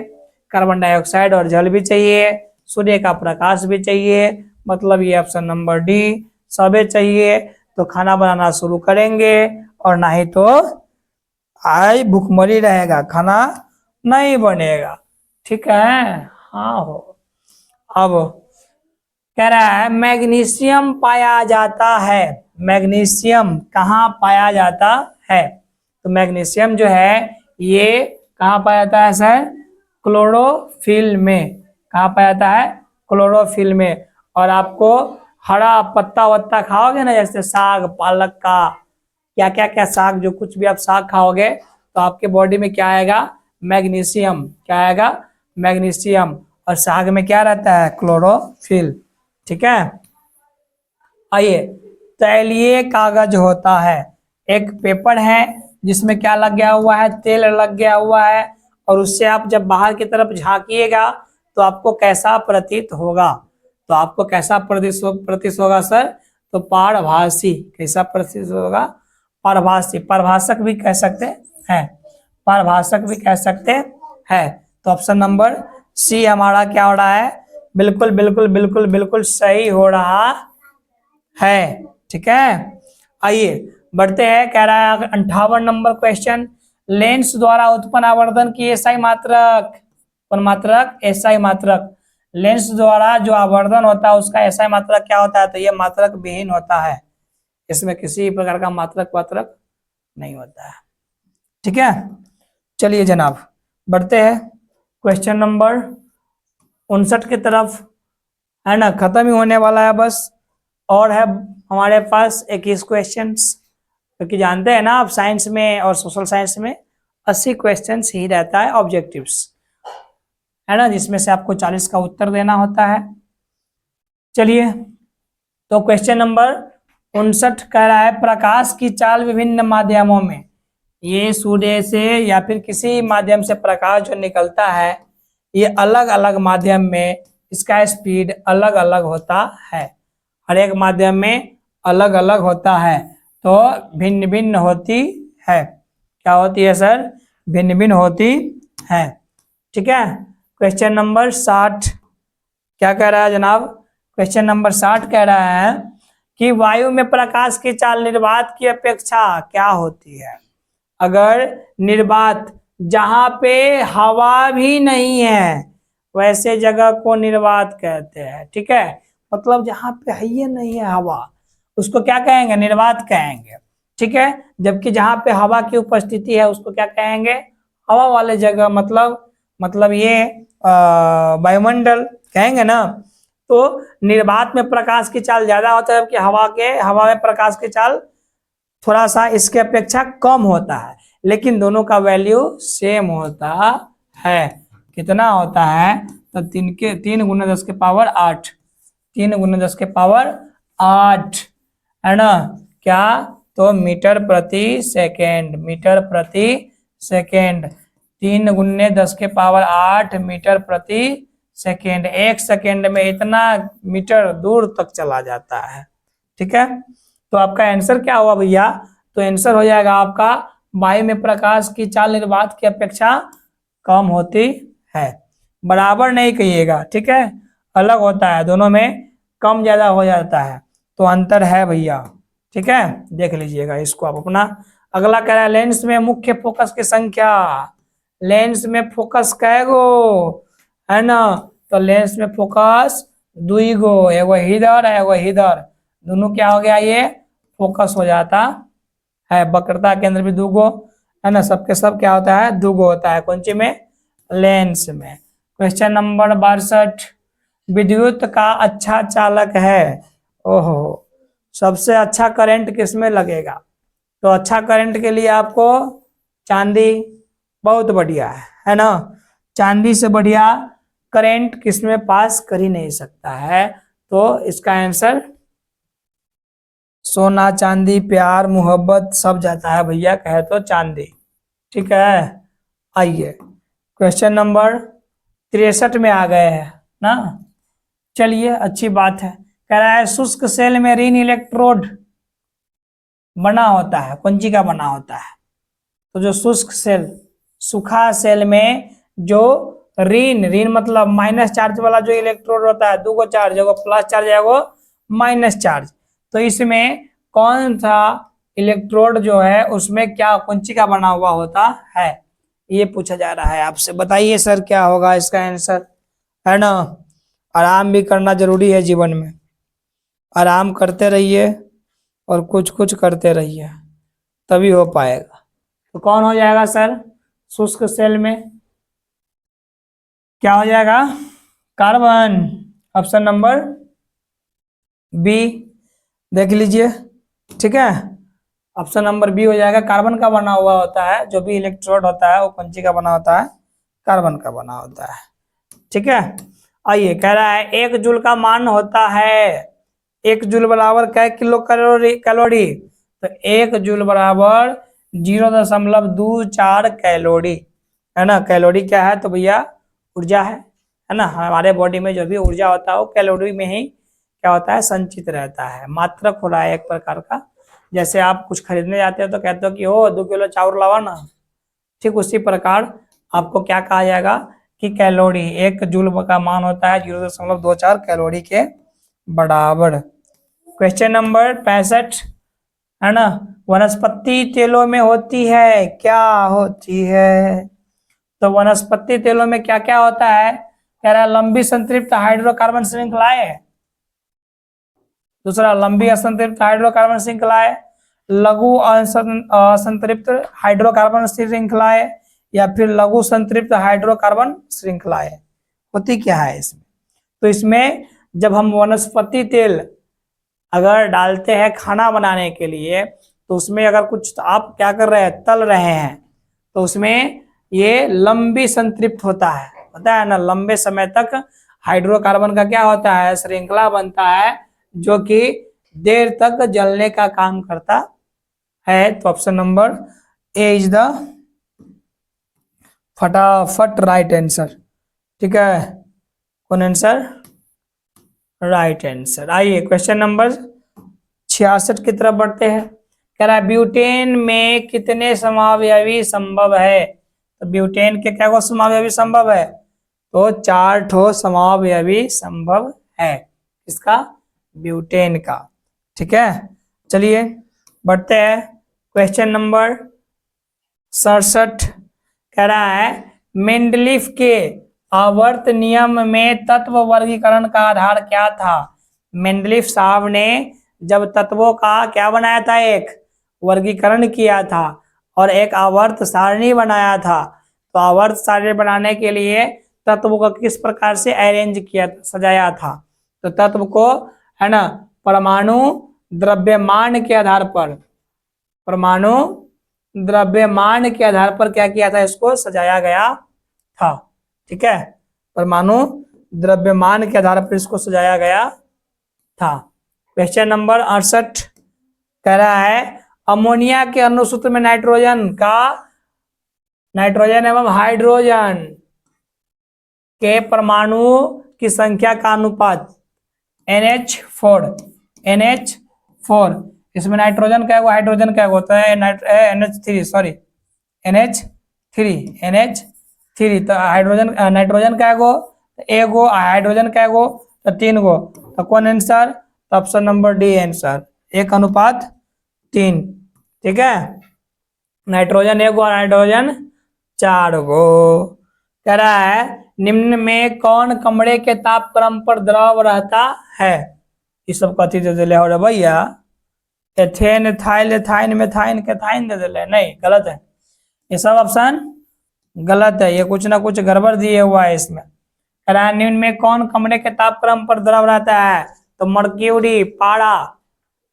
कार्बन डाइऑक्साइड और जल भी चाहिए, सूर्य का प्रकाश भी चाहिए। मतलब ये ऑप्शन नंबर डी सबे चाहिए। तो खाना बनाना शुरू करेंगे, और नहीं तो आज भूखमरी रहेगा, खाना नहीं बनेगा। ठीक है, हाँ हो। अब कह रहा है मैग्नीशियम पाया जाता है, मैग्नीशियम कहाँ पाया जाता है, तो मैग्नीशियम जो है ये कहाँ पाया जाता है सर, क्लोरोफिल में। कहाँ पाया जाता है, क्लोरोफिल में। और आपको हरा पत्ता वत्ता खाओगे ना, जैसे साग पालक का, क्या क्या क्या साग, जो कुछ भी आप साग खाओगे तो आपके बॉडी में क्या आएगा, मैग्नीशियम। क्या आएगा, मैग्नीशियम। और साग में क्या रहता है, क्लोरोफिल। ठीक है। आइए, तैलीय कागज होता है, एक पेपर है जिसमें क्या लग गया हुआ है, तेल लग गया हुआ है, और उससे आप जब बाहर की तरफ झांकिएगा तो आपको कैसा प्रतीत होगा, तो आपको कैसा प्रतीत होगा सर, तो पारभासी। कैसा प्रतीत होगा, पारभासी, पारभाषक भी कह सकते हैं, पारभाषक भी कह सकते हैं। तो ऑप्शन नंबर सी हमारा क्या हो रहा है, बिल्कुल बिल्कुल बिल्कुल बिल्कुल सही हो रहा है। ठीक है। आइए बढ़ते हैं। कह रहा है 58 नंबर क्वेश्चन, लेंस द्वारा उत्पन्न आवर्धन की एसआई मात्रक, कौन मात्रक, एसआई मात्रक। लेंस द्वारा जो आवर्धन होता है उसका एसआई मात्रक क्या होता है, तो यह मात्रक विहीन होता है, इसमें किसी प्रकार का मात्रक वात्रक नहीं होता है। ठीक है। चलिए जनाब बढ़ते हैं क्वेश्चन नंबर 59 की तरफ, है ना। खत्म ही होने वाला है बस, और है हमारे पास 21 क्वेश्चंस, क्योंकि जानते हैं ना आप साइंस में और सोशल साइंस में 80 क्वेश्चंस ही रहता है ऑब्जेक्टिव्स, है ना, जिसमें से आपको 40 का उत्तर देना होता है। चलिए, तो क्वेश्चन नंबर 59 कह रहा है प्रकाश की चाल विभिन्न माध्यमों में, ये सूर्य से या फिर किसी माध्यम से प्रकाश जो निकलता है ये अलग अलग माध्यम में इसका स्पीड अलग अलग होता है, हर एक माध्यम में अलग अलग होता है, तो भिन्न भिन्न होती है। क्या होती है सर, भिन्न भिन्न होती है। ठीक है। क्वेश्चन नंबर 60 क्या कह रहा है जनाब, क्वेश्चन नंबर 60 कह रहा है कि वायु में प्रकाश की चाल निर्वात की अपेक्षा क्या होती है। अगर निर्वात, जहां पे हवा भी नहीं है वैसे जगह को निर्वात कहते हैं। ठीक है, मतलब जहां पे है ही नहीं है हवा उसको क्या कहेंगे, निर्वात कहेंगे। ठीक है, जबकि जहां पे हवा की उपस्थिति है उसको क्या कहेंगे, हवा वाले जगह, मतलब ये वायुमंडल कहेंगे ना। तो निर्वात में प्रकाश की चाल ज्यादा होता है, जबकि हवा में प्रकाश की चाल थोड़ा सा इसके अपेक्षा कम होता है, लेकिन दोनों का वैल्यू सेम होता है। कितना होता है? तो 3 × 10⁸, 3 × 10⁸ है ना, क्या? तो मीटर प्रति सेकेंड, मीटर प्रति सेकेंड, 3 × 10⁸ मीटर प्रति सेकेंड। 1 सेकेंड में इतना मीटर दूर तक चला जाता है। ठीक है, तो आपका आंसर क्या हुआ भैया? तो आंसर हो जाएगा आपका वायु में प्रकाश की चाल निर्वात की अपेक्षा कम होती है। बराबर नहीं कहिएगा, ठीक है, अलग होता है, दोनों में कम ज्यादा हो जाता है, तो अंतर है भैया। ठीक है, देख लीजिएगा इसको आप अपना। अगला कह रहा है लेंस में मुख्य फोकस की संख्या। लेंस में फोकस कैगो है ना? तो लेंस में फोकस 2 गो, एगो इधर एगो इधर, दोनों क्या हो गया? ये फोकस हो जाता है। वक्रता केंद्र भी 2 गो है ना, सबके सब क्या होता है? 2 गो होता है। कौन सी में? लेंस में। क्वेश्चन नंबर 62, विद्युत का अच्छा चालक है। ओहो, सबसे अच्छा करंट किसमें लगेगा? तो अच्छा करंट के लिए आपको चांदी बहुत बढ़िया है ना, चांदी से बढ़िया करंट किसमें पास कर ही नहीं सकता है। तो इसका आंसर सोना, चांदी, प्यार, मोहब्बत सब जाता है भैया, कहे तो चांदी। ठीक है, आइए क्वेश्चन नंबर 63 में आ गए हैं ना। चलिए, अच्छी बात है। कह रहा है शुष्क सेल में ऋण इलेक्ट्रोड बना होता है, कौन सी का बना होता है? तो जो शुष्क सेल, सूखा सेल में जो ऋण मतलब माइनस चार्ज वाला जो इलेक्ट्रोड होता है, 2 गो चार्ज, एगो प्लस चार्ज एगो माइनस चार्ज, तो इसमें कौन सा इलेक्ट्रोड जो है उसमें क्या कौन सी का बना हुआ होता है, ये पूछा जा रहा है आपसे। बताइए सर क्या होगा इसका आंसर, है ना। आराम भी करना जरूरी है जीवन में, आराम करते रहिए और कुछ कुछ करते रहिए, तभी हो पाएगा। तो कौन हो जाएगा सर शुष्क सेल में? क्या हो जाएगा? कार्बन, ऑप्शन नंबर बी, देख लीजिए। ठीक है, ऑप्शन नंबर बी हो जाएगा। कार्बन का बना हुआ होता है, जो भी इलेक्ट्रोड होता है वो कौन सी का बना होता है? कार्बन का बना होता है। ठीक है, आइए कह रहा है 1 जूल का मान होता है, 1 जूल बराबर कै किलो कैलोरी? तो 1 जूल बराबर 0.24 कैलोरी, है ना। कैलोरी क्या है? तो भैया ऊर्जा है ना। हमारे बॉडी में जो भी ऊर्जा होता है वो कैलोरी में ही क्या होता है? संचित रहता है, मात्रक हो रहा है एक प्रकार का। जैसे आप कुछ खरीदने जाते हो तो कहते हो कि हो 2 किलो चावल लावा ना, ठीक उसी प्रकार आपको क्या कहा जाएगा कि कैलोरी, 1 जूल का मान होता है 0.24 कैलोरी के बराबर। क्वेश्चन नंबर 65 है ना, वनस्पति तेलों में होती है, क्या होती है? तो वनस्पति तेलों में क्या क्या होता है? कह रहा है लंबी संतृप्त हाइड्रोकार्बन श्रृंखलाएं, दूसरा लंबी असंतृप्त हाइड्रोकार्बन श्रृंखलाएं, लघु असंतृप्त हाइड्रोकार्बन श्रृंखलाएं, या फिर लघु संतृप्त हाइड्रोकार्बन श्रृंखलाएं। होती क्या है इसमें? तो इसमें जब हम वनस्पति तेल अगर डालते हैं खाना बनाने के लिए, तो उसमें अगर कुछ आप क्या कर रहे हैं, तल रहे हैं, तो उसमें ये लंबी संतृप्त होता है ना, लंबे समय तक हाइड्रोकार्बन का क्या होता है? श्रृंखला बनता है, जो कि देर तक जलने का काम करता है। तो option number A is the फटाफट राइट आंसर। ठीक है, कौन आंसर? Right answer. आइए क्वेश्चन नंबर 66 की तरफ बढ़ते हैं। कह रहा है ब्यूटेन में कितने समावयवी संभव है? तो ब्यूटेन के क्या समावयवी संभव है? तो 4 ठो समावयवी संभव है। इसका ब्यूटेन का। ठीक है, चलिए बढ़ते हैं क्वेश्चन नंबर 67। कह रहा है मेंडलीफ के आवर्त नियम में तत्व वर्गीकरण का आधार क्या था? मेंडलीफ साहब ने जब तत्वों का क्या बनाया था, एक वर्गीकरण किया था और एक आवर्त सारणी बनाया था। तो आवर्त सारणी बनाने के लिए तत्वों को किस प्रकार से अरेंज किया, सजाया था? तो तत्व को, है ना, परमाणु द्रव्यमान के आधार पर, परमाणु द्रव्यमान के आधार पर क्या किया था, इसको सजाया गया था। ठीक है, परमाणु द्रव्यमान के आधार पर इसको सजाया गया था। क्वेश्चन नंबर 68 कह रहा है अमोनिया के अणुसूत्र में नाइट्रोजन एवं हाइड्रोजन के परमाणु की संख्या का अनुपात NH4। इसमें नाइट्रोजन का हाइड्रोजन का होता है NH3, NH3। तो हाइड्रोजन नाइट्रोजन का एगो, हाइड्रोजन का एगो, तो 3 गो। तो कौन आंसर, तो ऑप्शन नंबर डी आंसर, 1:3। ठीक है, नाइट्रोजन एगो और हाइड्रोजन 4 गो। कह रहा है निम्न में कौन कमरे के तापक्रम पर द्रव रहता है। ये सब कथी दे दिले हो रे भैया, एथेन, एथाइल, एथाइन, मेथाइन, कैथाइन दे दिले, नहीं, गलत है। ये सब ऑप्शन गलत है, ये कुछ ना कुछ गड़बड़ दिए हुआ है इसमें। कह रहा है निम्न में कौन कमरे के तापक्रम पर द्रव रहता है, तो मर्क्यूरी, पारा,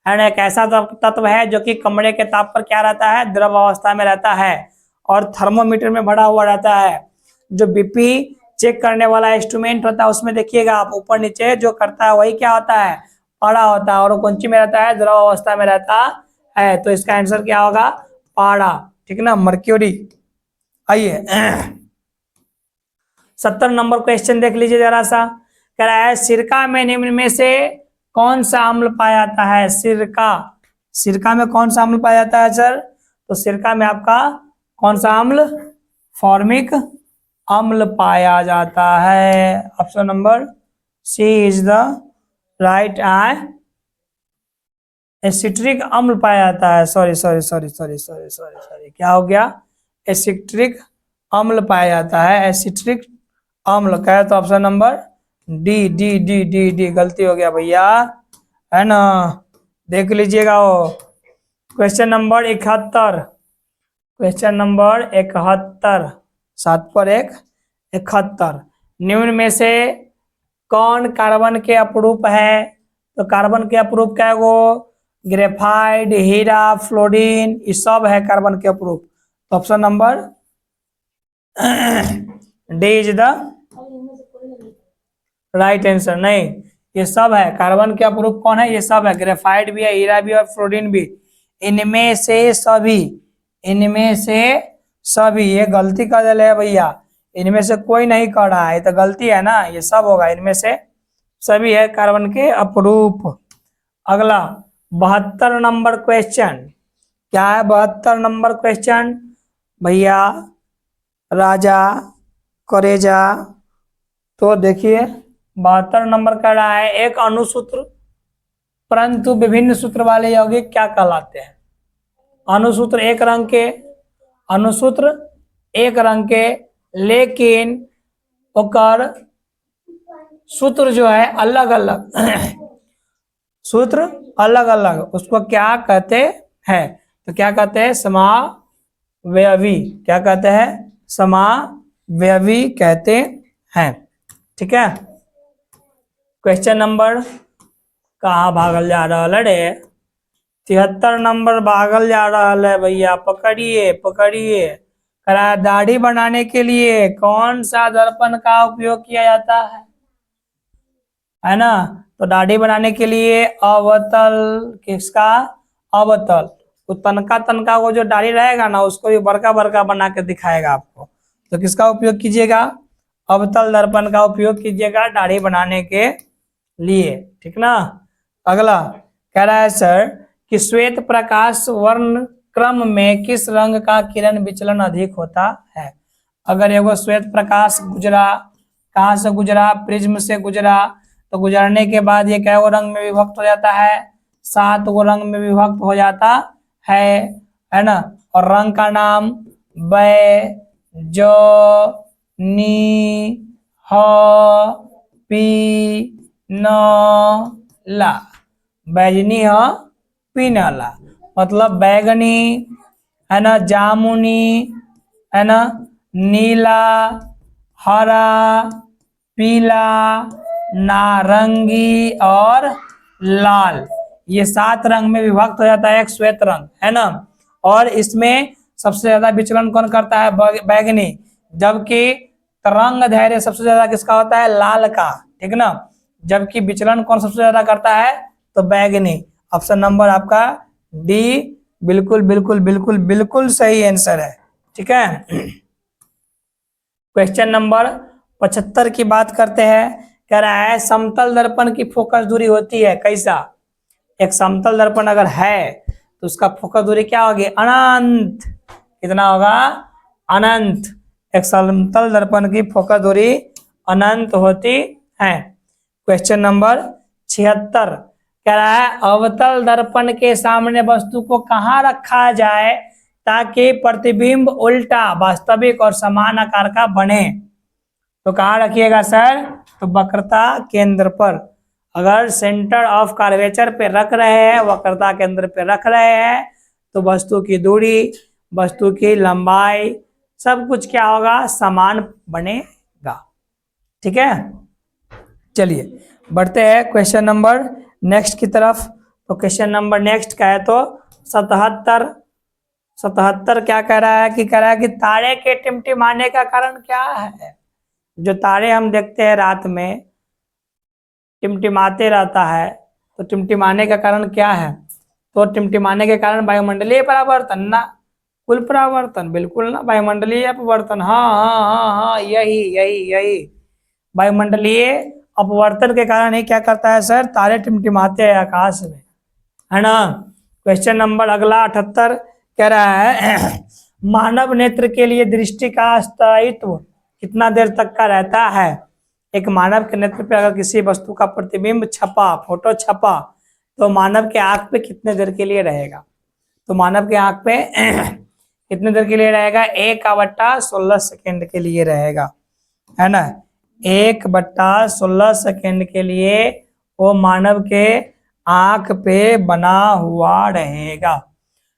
है ना, एक ऐसा तत्व है जो कि कमरे के ताप पर क्या रहता है, द्रव अवस्था में रहता है और थर्मोमीटर में भरा हुआ रहता है। जो बीपी चेक करने वाला इंस्ट्रूमेंट होता है उसमें देखिएगा आप, ऊपर नीचे जो करता है वही क्या होता है, पारा होता है, और वो कौन सी में रहता है, द्रव अवस्था में रहता है। तो इसका आंसर क्या होगा, पारा। ठीक ना, मर्क्यूरी। आइए 70 नंबर क्वेश्चन देख लीजिए जरा सा। कह रहा है सिरका में निम्न में से कौन सा अम्ल पाया जाता है। सिरका में कौन सा अम्ल पाया जाता है सर, तो सिरका में आपका कौन सा अम्ल, फॉर्मिक अम्ल पाया जाता है। Option number C is the right. एसिट्रिक अम्ल पाया जाता है, सॉरी, क्या हो गया, एसिट्रिक अम्ल पाया जाता है, एसिट्रिक अम्ल का, तो ऑप्शन नंबर डी गलती हो गया भैया, है ना। देख लीजिएगा वो क्वेश्चन नंबर 71, 7 पर 1, 71। निम्न में से कौन कार्बन के अपरूप है, तो कार्बन के अपरूप क्या है, वो ग्रेफाइट, हीरा, फ्लोरीन, ये सब है कार्बन के अपरूप। Option number d is the right answer. नहीं, ये सब है कार्बन के अपरूप, कौन है, ये सब है, ग्रेफाइट भी है, हीरा भी और फ्लोरीन भी। इनमें से सभी, ये गलती कर दिले है भैया, इनमें से कोई नहीं कर रहा है, तो गलती है ना, ये सब होगा, इनमें से सभी है कार्बन के अपरूप। अगला 72 नंबर क्वेश्चन, क्या है 72 नंबर क्वेश्चन भैया, राजा करेजा। तो देखिए 72 नंबर का रहा है एक अणुसूत्र परंतु विभिन्न सूत्र वाले यौगिक क्या कहलाते हैं। अणुसूत्र एक रंग के लेकिन ओकर सूत्र जो है अलग अलग सूत्र अलग अलग, उसको क्या कहते हैं, तो क्या कहते हैं, समावयवी। क्या कहते हैं, समावयवी कहते हैं। ठीक है, क्वेश्चन नंबर कहाँ भागल जा रहा है रे, 73 नंबर भागल जा रहा है भैया, पकड़िए। करा दाढ़ी बनाने के लिए कौन सा दर्पण का उपयोग किया जाता है ना, तो दाढ़ी बनाने के लिए अवतल, किसका, अवतल। तो तनका वो जो दाढ़ी रहेगा ना उसको भी बड़का बड़का बना के दिखाएगा आपको, तो किसका उपयोग कीजिएगा, अवतल दर्पण का उपयोग कीजिएगा दाढ़ी बनाने के लिए। ठीक ना। अगला कह रहा है सर कि श्वेत प्रकाश वर्ण क्रम में किस रंग का किरण विचलन अधिक होता है। अगर एगो श्वेत प्रकाश गुजरा, कहाँ से गुजरा, प्रिज्म से गुजरा, तो गुजरने के बाद ये क्या रंग में विभक्त हो जाता है, 7 गो रंग में विभक्त हो जाता है ना। और रंग का नाम बै, जो, नी, ह, पी, न, ला। बैजनी ह, पीनाला, मतलब बैगनी, है ना, जामुनी, है ना, नीला, हरा, पीला, नारंगी और लाल, ये 7 रंग में विभक्त हो जाता है एक श्वेत रंग, है ना। और इसमें सबसे ज्यादा विचलन कौन करता है? बैगनी। जबकि तरंग धैर्य सबसे ज्यादा किसका होता है? लाल का, ठीक ना। जबकि विचलन कौन सबसे ज्यादा करता है? तो बैगनी। ऑप्शन नंबर आपका डी बिल्कुल बिल्कुल बिल्कुल बिल्कुल सही आंसर है, ठीक है। क्वेश्चन नंबर 75 की बात करते हैं। कह रहा है समतल दर्पण की फोकस दूरी होती है कैसा? एक समतल दर्पण अगर है तो उसका फोकस दूरी क्या होगी? अनंत। कितना होगा? अनंत। एक समतल दर्पण की फोकस दूरी अनंत होती है। क्वेश्चन नंबर 76 कह रहा है अवतल दर्पण के सामने वस्तु को कहाँ रखा जाए ताकि प्रतिबिंब उल्टा, वास्तविक और समान आकार का बने? तो कहाँ रखिएगा सर? तो वक्रता केंद्र पर। अगर सेंटर ऑफ कर्वेचर पे रख रहे हैं, वक्रता केंद्र पे रख रहे हैं, तो वस्तु की दूरी, वस्तु की लंबाई, सब कुछ क्या होगा? समान बनेगा, ठीक है। चलिए बढ़ते हैं क्वेश्चन नंबर नेक्स्ट की तरफ। तो क्वेश्चन नंबर नेक्स्ट का है तो 77 क्या कह रहा है? कि कह रहा है कि तारे के टिमटिमाने का कारण क्या है? जो तारे हम देखते हैं रात में टिमटिमाते रहता है, तो टिमटिमाने का कारण क्या है? तो टिमटिमाने के कारण वायुमंडलीय परावर्तन ना, कुल परावर्तन? बिल्कुल ना, वायुमंडलीय अपवर्तन। हाँ हाँ हाँ हाँ, यही यही यही वायुमंडलीय अपवर्तन के कारण ही क्या करता है सर? तारे टिमटिमाते हैं आकाश में, है ना। क्वेश्चन नंबर अगला 78 कह रहा है मानव नेत्र के लिए दृष्टि का स्थायित्व कितना देर तक का रहता है? एक मानव के नेत्र पे अगर किसी वस्तु का प्रतिबिंब छपा, फोटो छपा, तो मानव के आंख पे कितने देर के लिए रहेगा? तो मानव के आंख पे कितने देर के लिए रहेगा? 1/16 सेकेंड के लिए रहेगा, है ना। 1/16 सेकेंड के लिए वो मानव के आंख पे बना हुआ रहेगा।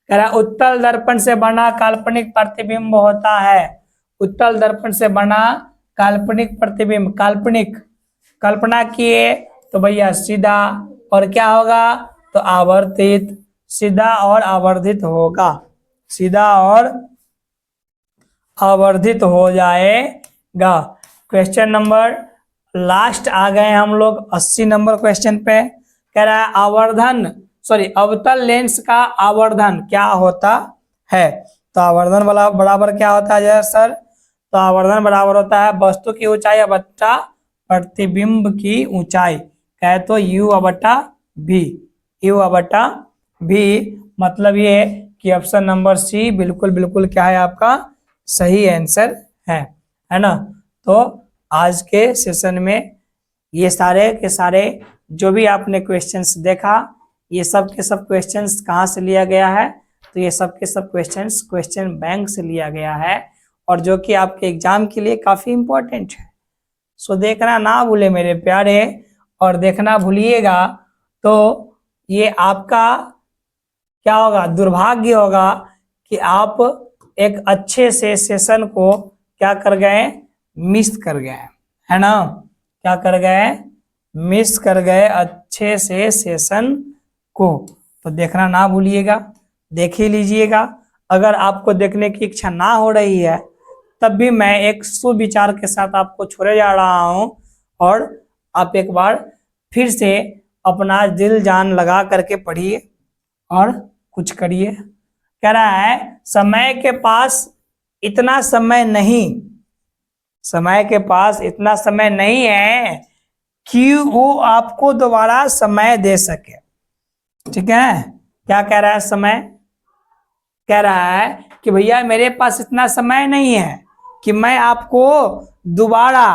कह रहा उत्तल दर्पण से बना काल्पनिक प्रतिबिंब होता है। उत्तल दर्पण से बना काल्पनिक प्रतिबिंब, काल्पनिक कल्पना किए तो भैया सीधा और क्या होगा? तो आवर्तित, सीधा और आवर्धित होगा, सीधा और आवर्धित हो जाएगा। क्वेश्चन नंबर लास्ट आ गए हम लोग 80 नंबर क्वेश्चन पे। कह रहा है आवर्धन अवतल लेंस का आवर्धन क्या होता है? तो आवर्धन वाला बराबर क्या होता है सर? तो आवर्धन बराबर होता है वस्तु की ऊंचाई बट्टा प्रतिबिंब की ऊंचाई, कहे तो u/v, u/v। मतलब ये कि ऑप्शन नंबर सी बिल्कुल बिल्कुल क्या है आपका? सही आंसर है ना। तो आज के सेशन में ये सारे के सारे जो भी आपने क्वेश्चंस देखा, ये सब के सब क्वेश्चंस कहाँ से लिया गया है? तो ये सब के सब क्वेश्चंस क्वेश्चन बैंक से लिया गया है, और जो कि आपके एग्जाम के लिए काफी इंपॉर्टेंट है। सो देखना ना भूले मेरे प्यारे, और देखना भूलिएगा तो ये आपका क्या होगा? दुर्भाग्य होगा कि आप एक अच्छे से सेशन को क्या कर गए? मिस कर गए, है ना। क्या कर गए? मिस कर गए अच्छे से सेशन को। तो देखना ना भूलिएगा, देख ही लीजिएगा। अगर आपको देखने की इच्छा ना हो रही है तब भी मैं एक सुविचार के साथ आपको छोड़े जा रहा हूं, और आप एक बार फिर से अपना दिल जान लगा करके पढ़िए और कुछ करिए। कह रहा है समय के पास इतना समय नहीं, समय के पास इतना समय नहीं है कि वो आपको दोबारा समय दे सके, ठीक है। क्या कह रहा है? समय कह रहा है कि भैया मेरे पास इतना समय नहीं है कि मैं आपको दोबारा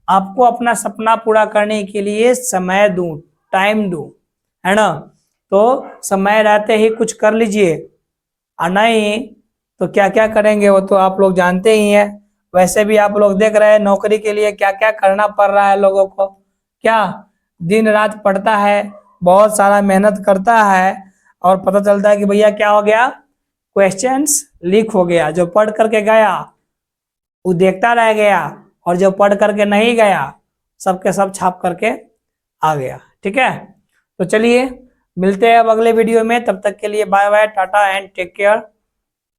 आपको अपना सपना पूरा करने के लिए समय दूं, टाइम दूं, है ना। तो समय रहते ही कुछ कर लीजिए, और नहीं तो क्या क्या करेंगे वो तो आप लोग जानते ही हैं। वैसे भी आप लोग देख रहे हैं नौकरी के लिए क्या क्या करना पड़ रहा है लोगों को। क्या दिन रात पढ़ता है, बहुत सारा मेहनत करता है, और पता चलता है कि भैया क्या हो गया? क्वेश्चंस लीक हो गया। जो पढ़ करके गया वो देखता रह गया, और जो पढ़ करके नहीं गया सबके सब छाप करके आ गया। ठीक है, तो चलिए मिलते हैं अब अगले वीडियो में, तब तक के लिए bye bye, tata and take care.